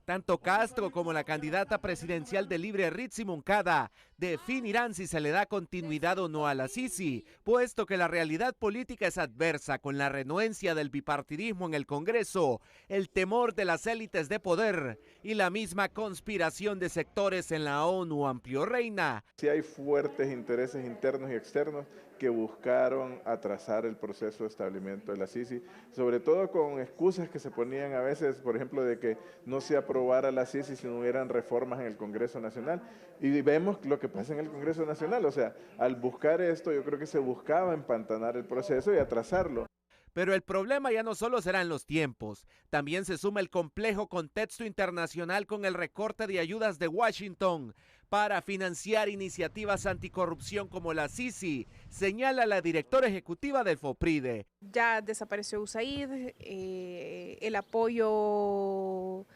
Tanto Castro como la candidata presidencial de Libre, Rixi Moncada, definirán si se le da continuidad o no a la Sisi, puesto que la realidad política es adversa con la renuencia del bipartidismo en el Congreso, el temor de las élites de poder y la misma conspiración de sectores en la ONU, amplió Reina. Sí hay fuertes intereses internos y externos que buscaron atrasar el proceso de establecimiento de la Sisi, sobre todo con excusas que se ponían a veces, por ejemplo, de que no se aprobara la Sisi si no hubieran reformas en el Congreso Nacional. Y vemos lo que que pasa en el Congreso Nacional. O sea, al buscar esto, yo creo que se buscaba empantanar el proceso y atrasarlo. Pero el problema ya no solo serán los tiempos, también se suma el complejo contexto internacional con el recorte de ayudas de Washington para financiar iniciativas anticorrupción como la Sisi, señala la directora ejecutiva del FOPRIDE. Ya desapareció USAID, el apoyo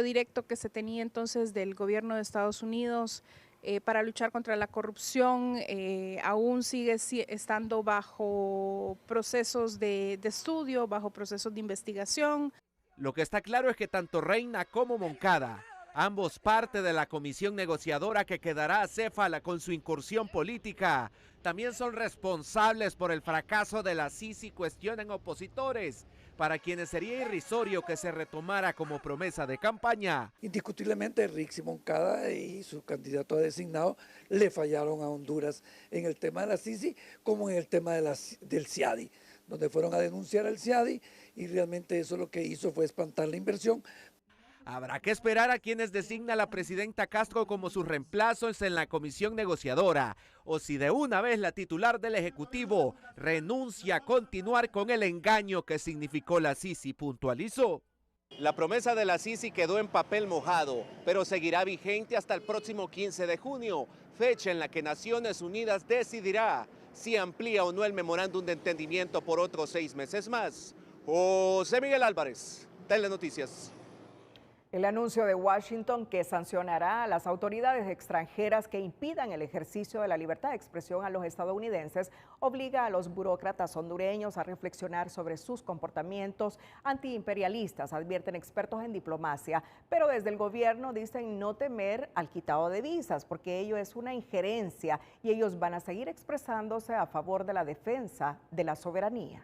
directo que se tenía entonces del gobierno de Estados Unidos para luchar contra la corrupción aún sigue estando bajo procesos de estudio, bajo procesos de investigación. Lo que está claro es que tanto Reina como Moncada, ambos parte de la comisión negociadora que quedará acéfala con su incursión política, también son responsables por el fracaso de la Sisi, cuestionan opositores, para quienes sería irrisorio que se retomara como promesa de campaña. Indiscutiblemente Rixi Moncada y su candidato a designado le fallaron a Honduras en el tema de la Sisi como en el tema del CIADI, donde fueron a denunciar al CIADI y realmente eso lo que hizo fue espantar la inversión. Habrá que esperar a quienes designa la presidenta Castro como sus reemplazos en la comisión negociadora, o si de una vez la titular del Ejecutivo renuncia a continuar con el engaño que significó la Sisi, puntualizó. La promesa de la Sisi quedó en papel mojado, pero seguirá vigente hasta el próximo 15 de junio, fecha en la que Naciones Unidas decidirá si amplía o no el memorándum de entendimiento por otros 6 meses más. José Miguel Álvarez, Telenoticias. El anuncio de Washington que sancionará a las autoridades extranjeras que impidan el ejercicio de la libertad de expresión a los estadounidenses obliga a los burócratas hondureños a reflexionar sobre sus comportamientos antiimperialistas, advierten expertos en diplomacia. Pero desde el gobierno dicen no temer al quitado de visas porque ello es una injerencia y ellos van a seguir expresándose a favor de la defensa de la soberanía.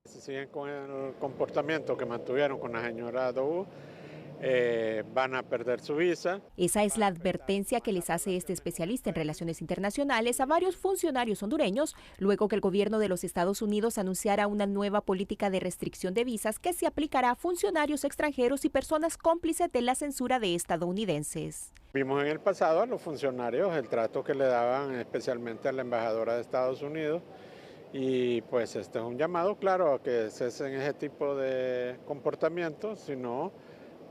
Si siguen con el comportamiento que mantuvieron con la señora Dou, van a perder su visa. Esa es la advertencia que les hace este especialista en relaciones internacionales a varios funcionarios hondureños, luego que el gobierno de los Estados Unidos anunciara una nueva política de restricción de visas que se aplicará a funcionarios extranjeros y personas cómplices de la censura de estadounidenses. Vimos en el pasado a los funcionarios el trato que le daban especialmente a la embajadora de Estados Unidos. Y pues este es un llamado, claro, a que cesen ese tipo de comportamientos, si no,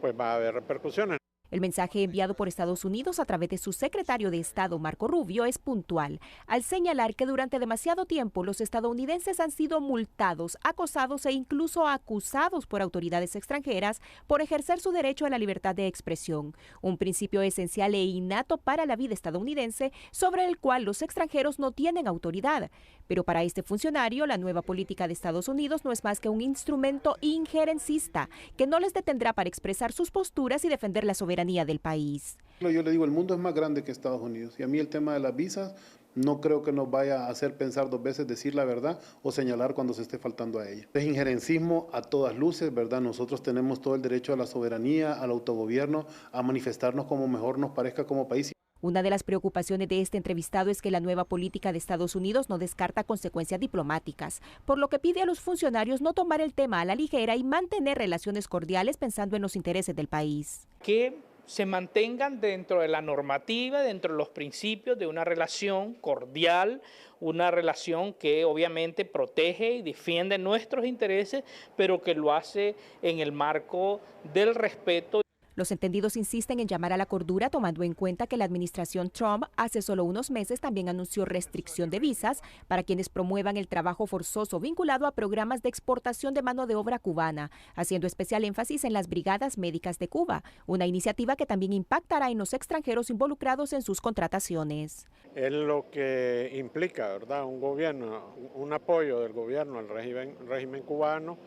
pues va a haber repercusiones. El mensaje enviado por Estados Unidos a través de su secretario de Estado, Marco Rubio, es puntual, al señalar que durante demasiado tiempo los estadounidenses han sido multados, acosados e incluso acusados por autoridades extranjeras por ejercer su derecho a la libertad de expresión, un principio esencial e innato para la vida estadounidense sobre el cual los extranjeros no tienen autoridad. Pero para este funcionario, la nueva política de Estados Unidos no es más que un instrumento injerencista que no les detendrá para expresar sus posturas y defender la soberanía del país. Yo le digo, el mundo es más grande que Estados Unidos y a mí el tema de las visas no creo que nos vaya a hacer pensar 2 veces decir la verdad o señalar cuando se esté faltando a ella. Es injerencismo a todas luces, ¿verdad? Nosotros tenemos todo el derecho a la soberanía, al autogobierno, a manifestarnos como mejor nos parezca como país. Una de las preocupaciones de este entrevistado es que la nueva política de Estados Unidos no descarta consecuencias diplomáticas, por lo que pide a los funcionarios no tomar el tema a la ligera y mantener relaciones cordiales pensando en los intereses del país. Que se mantengan dentro de la normativa, dentro de los principios de una relación cordial, una relación que obviamente protege y defiende nuestros intereses, pero que lo hace en el marco del respeto. Los entendidos insisten en llamar a la cordura tomando en cuenta que la administración Trump hace solo unos meses también anunció restricción de visas para quienes promuevan el trabajo forzoso vinculado a programas de exportación de mano de obra cubana, haciendo especial énfasis en las brigadas médicas de Cuba, una iniciativa que también impactará en los extranjeros involucrados en sus contrataciones. Es lo que implica, ¿verdad? Un gobierno, un apoyo del gobierno al régimen cubano.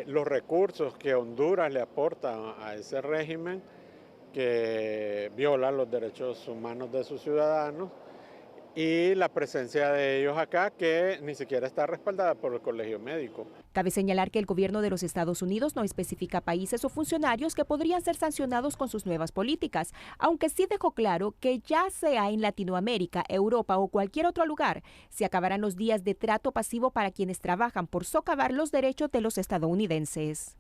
Los recursos que Honduras le aporta a ese régimen que viola los derechos humanos de sus ciudadanos y la presencia de ellos acá que ni siquiera está respaldada por el Colegio Médico. Cabe señalar que el gobierno de los Estados Unidos no especifica países o funcionarios que podrían ser sancionados con sus nuevas políticas, aunque sí dejó claro que ya sea en Latinoamérica, Europa o cualquier otro lugar, se acabarán los días de trato pasivo para quienes trabajan por socavar los derechos de los estadounidenses.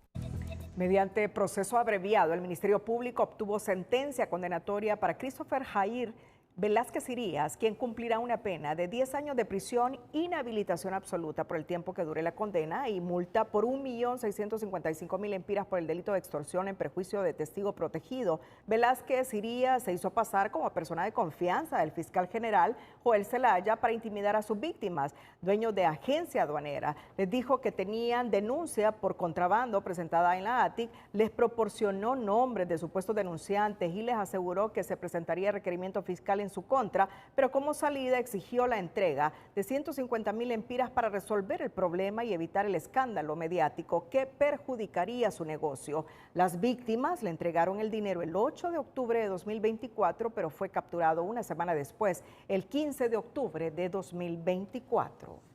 Mediante proceso abreviado, el Ministerio Público obtuvo sentencia condenatoria para Christopher Jair Velázquez Irías, quien cumplirá una pena de 10 años de prisión, inhabilitación absoluta por el tiempo que dure la condena y multa por 1.655.000 lempiras por el delito de extorsión en perjuicio de testigo protegido. Velázquez Irías se hizo pasar como persona de confianza del fiscal general Joel Zelaya para intimidar a sus víctimas, dueños de agencia aduanera. Les dijo que tenían denuncia por contrabando presentada en la ATIC, les proporcionó nombres de supuestos denunciantes y les aseguró que se presentaría requerimiento fiscal en su contra, pero como salida exigió la entrega de 150.000 lempiras para resolver el problema y evitar el escándalo mediático que perjudicaría su negocio. Las víctimas le entregaron el dinero el 8 de octubre de 2024, pero fue capturado una semana después, el 15 de octubre de 2024.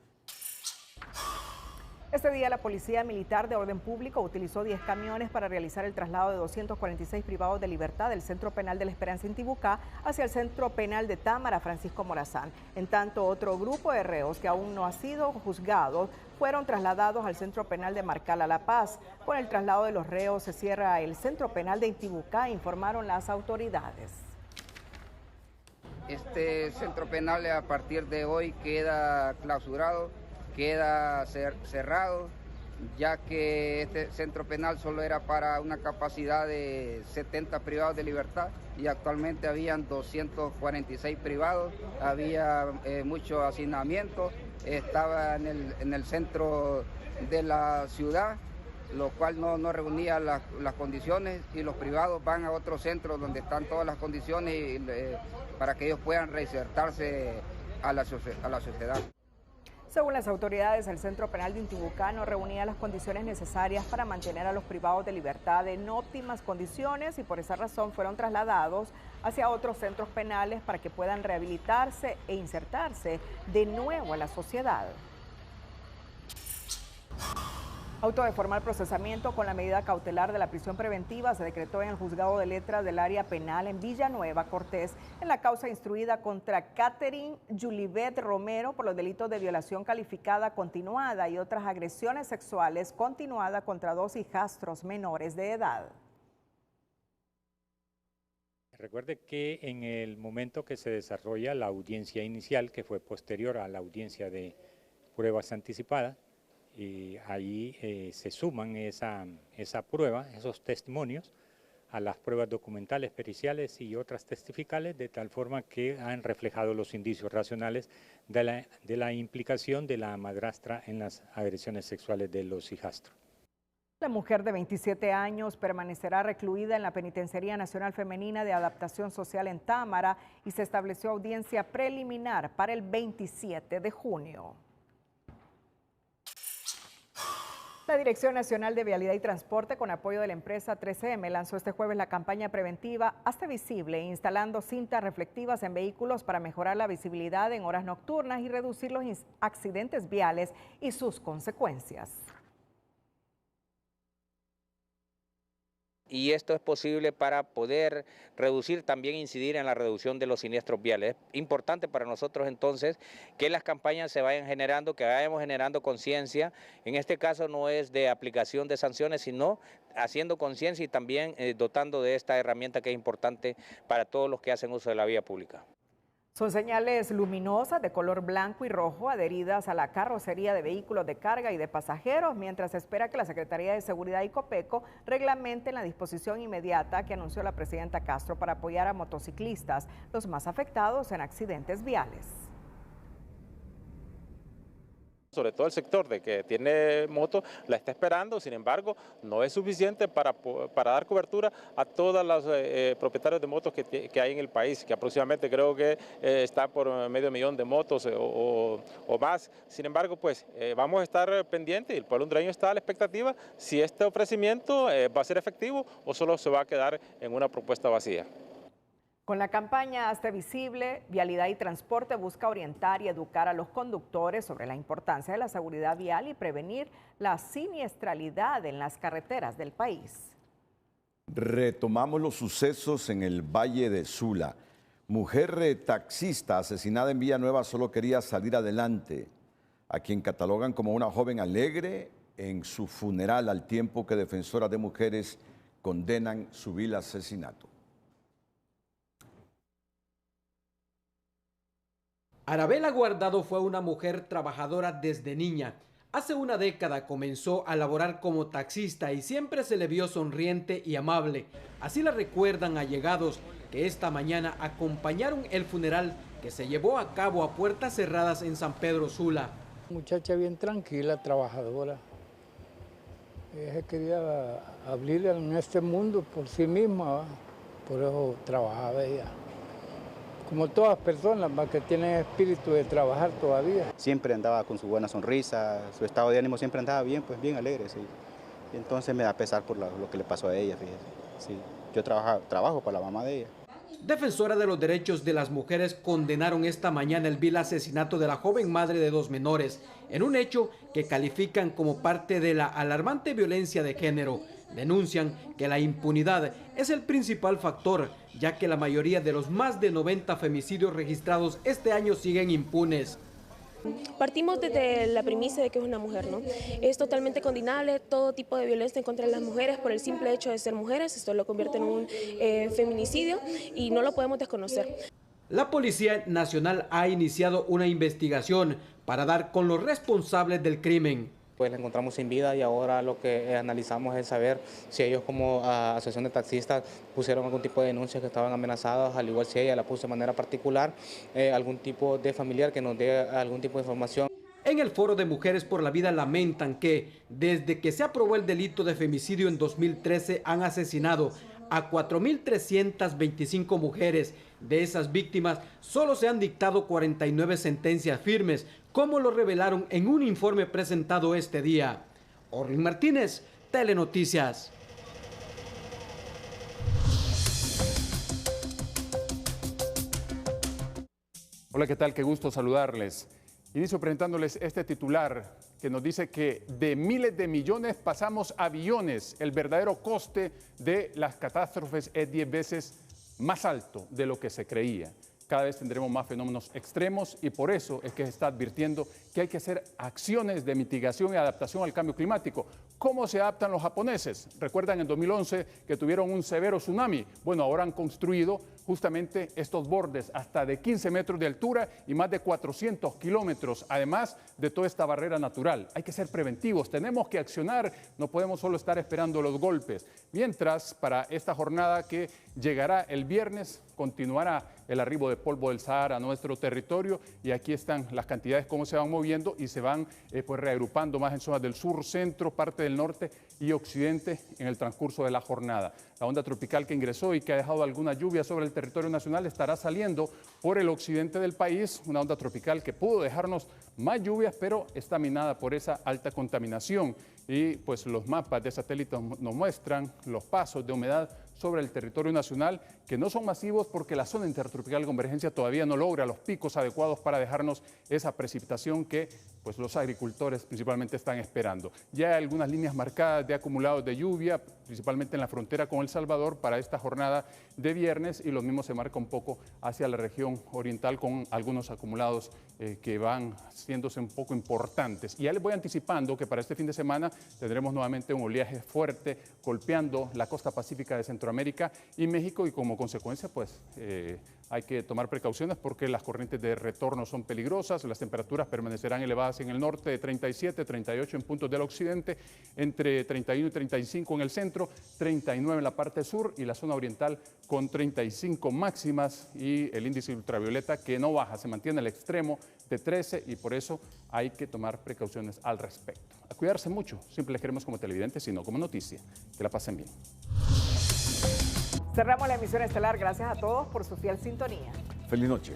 Este día la Policía Militar de Orden Público utilizó 10 camiones para realizar el traslado de 246 privados de libertad del Centro Penal de la Esperanza Intibucá hacia el Centro Penal de Támara, Francisco Morazán. En tanto, otro grupo de reos que aún no ha sido juzgado fueron trasladados al Centro Penal de Marcala, La Paz. Con el traslado de los reos se cierra el Centro Penal de Intibucá, informaron las autoridades. Este centro penal a partir de hoy queda clausurado, queda cerrado, ya que este centro penal solo era para una capacidad de 70 privados de libertad y actualmente habían 246 privados, había mucho hacinamiento, estaba en el centro de la ciudad, lo cual no reunía las condiciones, y los privados van a otro centro donde están todas las condiciones para que ellos puedan reinsertarse a la sociedad. Según las autoridades, el Centro Penal de Intibucá no reunía las condiciones necesarias para mantener a los privados de libertad en óptimas condiciones y por esa razón fueron trasladados hacia otros centros penales para que puedan rehabilitarse e insertarse de nuevo a la sociedad. Auto de formal procesamiento con la medida cautelar de la prisión preventiva se decretó en el Juzgado de Letras del Área Penal en Villanueva, Cortés, en la causa instruida contra Catherine Julibet Romero por los delitos de violación calificada continuada y otras agresiones sexuales continuadas contra 2 hijastros menores de edad. Recuerde que en el momento que se desarrolla la audiencia inicial, que fue posterior a la audiencia de pruebas anticipadas, y ahí se suman esa prueba, esos testimonios, a las pruebas documentales, periciales y otras testificales, de tal forma que han reflejado los indicios racionales de la implicación de la madrastra en las agresiones sexuales de los hijastros. La mujer de 27 años permanecerá recluida en la Penitenciaría Nacional Femenina de Adaptación Social en Támara y se estableció audiencia preliminar para el 27 de junio. La Dirección Nacional de Vialidad y Transporte, con apoyo de la empresa 3M, lanzó este jueves la campaña preventiva Hazte Visible, instalando cintas reflectivas en vehículos para mejorar la visibilidad en horas nocturnas y reducir los accidentes viales y sus consecuencias. Y esto es posible para poder reducir, también incidir en la reducción de los siniestros viales. Es importante para nosotros entonces que las campañas se vayan generando, que vayamos generando conciencia. En este caso no es de aplicación de sanciones, sino haciendo conciencia y también dotando de esta herramienta que es importante para todos los que hacen uso de la vía pública. Son señales luminosas de color blanco y rojo adheridas a la carrocería de vehículos de carga y de pasajeros, mientras se espera que la Secretaría de Seguridad y Copeco reglamenten la disposición inmediata que anunció la presidenta Castro para apoyar a motociclistas, los más afectados en accidentes viales. Sobre todo el sector de que tiene moto la está esperando, sin embargo, no es suficiente para dar cobertura a todos los propietarios de motos que hay en el país, que aproximadamente creo que está por 500.000 de motos o más. Sin embargo, pues vamos a estar pendientes y el pueblo hondureño está a la expectativa si este ofrecimiento va a ser efectivo o solo se va a quedar en una propuesta vacía. Con la campaña Hazte Visible, Vialidad y Transporte busca orientar y educar a los conductores sobre la importancia de la seguridad vial y prevenir la siniestralidad en las carreteras del país. Retomamos los sucesos en el Valle de Sula. Mujer taxista asesinada en Villanueva solo quería salir adelante. A quien catalogan como una joven alegre en su funeral al tiempo que defensoras de mujeres condenan su vil asesinato. Arabela Guardado fue una mujer trabajadora desde niña. Hace una década comenzó a laborar como taxista y siempre se le vio sonriente y amable. Así la recuerdan allegados que esta mañana acompañaron el funeral que se llevó a cabo a puertas cerradas en San Pedro Sula. Muchacha bien tranquila, trabajadora. Ella quería abrir en este mundo por sí misma, por eso trabajaba ella. Como todas personas que tienen espíritu de trabajar todavía. Siempre andaba con su buena sonrisa, su estado de ánimo siempre andaba bien, pues bien alegre, sí. Y entonces me da pesar por lo que le pasó a ella, fíjese. Sí. Yo trabajo para la mamá de ella. Defensora de los derechos de las mujeres condenaron esta mañana el vil asesinato de la joven madre de 2 menores, en un hecho que califican como parte de la alarmante violencia de género. Denuncian que la impunidad es el principal factor, ya que la mayoría de los más de 90 femicidios registrados este año siguen impunes. Partimos desde la premisa de que es una mujer, ¿no? Es totalmente condenable todo tipo de violencia en contra de las mujeres por el simple hecho de ser mujeres. Esto lo convierte en un feminicidio y no lo podemos desconocer. La Policía Nacional ha iniciado una investigación para dar con los responsables del crimen. Pues la encontramos sin vida y ahora lo que analizamos es saber si ellos como asociación de taxistas pusieron algún tipo de denuncias que estaban amenazadas, al igual si ella la puso de manera particular, algún tipo de familiar que nos dé algún tipo de información. En el Foro de Mujeres por la Vida lamentan que desde que se aprobó el delito de femicidio en 2013 han asesinado a 4.325 mujeres. De esas víctimas solo se han dictado 49 sentencias firmes, como lo revelaron en un informe presentado este día. Orlin Martínez, Telenoticias. Hola, ¿qué tal? Qué gusto saludarles. Inicio presentándoles este titular que nos dice que de miles de millones pasamos a billones. El verdadero coste de las catástrofes es 10 veces más alto de lo que se creía. Cada vez tendremos más fenómenos extremos y por eso es que se está advirtiendo que hay que hacer acciones de mitigación y adaptación al cambio climático. ¿Cómo se adaptan los japoneses? Recuerdan en 2011 que tuvieron un severo tsunami. Bueno, ahora han construido justamente estos bordes hasta de 15 metros de altura y más de 400 kilómetros, además de toda esta barrera natural. Hay que ser preventivos, tenemos que accionar, no podemos solo estar esperando los golpes. Mientras, para esta jornada que llegará el viernes, continuará el arribo de polvo del Sahara a nuestro territorio y aquí están las cantidades, cómo se van moviendo y se van pues reagrupando más en zonas del sur, centro, parte del norte y occidente en el transcurso de la jornada. La onda tropical que ingresó y que ha dejado alguna lluvia sobre el territorio nacional estará saliendo por el occidente del país, una onda tropical que pudo dejarnos más lluvias, pero está minada por esa alta contaminación. Y pues los mapas de satélites nos muestran los pasos de humedad sobre el territorio nacional, que no son masivos porque la zona intertropical de convergencia todavía no logra los picos adecuados para dejarnos esa precipitación que pues los agricultores principalmente están esperando. Ya hay algunas líneas marcadas de acumulados de lluvia, principalmente en la frontera con El Salvador para esta jornada de viernes y lo mismo se marca un poco hacia la región oriental con algunos acumulados que van haciéndose un poco importantes. Y ya les voy anticipando que para este fin de semana tendremos nuevamente un oleaje fuerte golpeando la costa pacífica de Centroamérica y México y como consecuencia pues hay que tomar precauciones porque las corrientes de retorno son peligrosas, las temperaturas permanecerán elevadas en el norte de 37, 38 en puntos del occidente, entre 31 y 35 en el centro, 39 en la parte sur y la zona oriental con 35 máximas y el índice ultravioleta que no baja, se mantiene al extremo de 13 y por eso hay que tomar precauciones al respecto. A cuidarse mucho, siempre les queremos como televidentes, sino como noticia. Que la pasen bien. Cerramos la emisión estelar. Gracias a todos por su fiel sintonía. Feliz noche.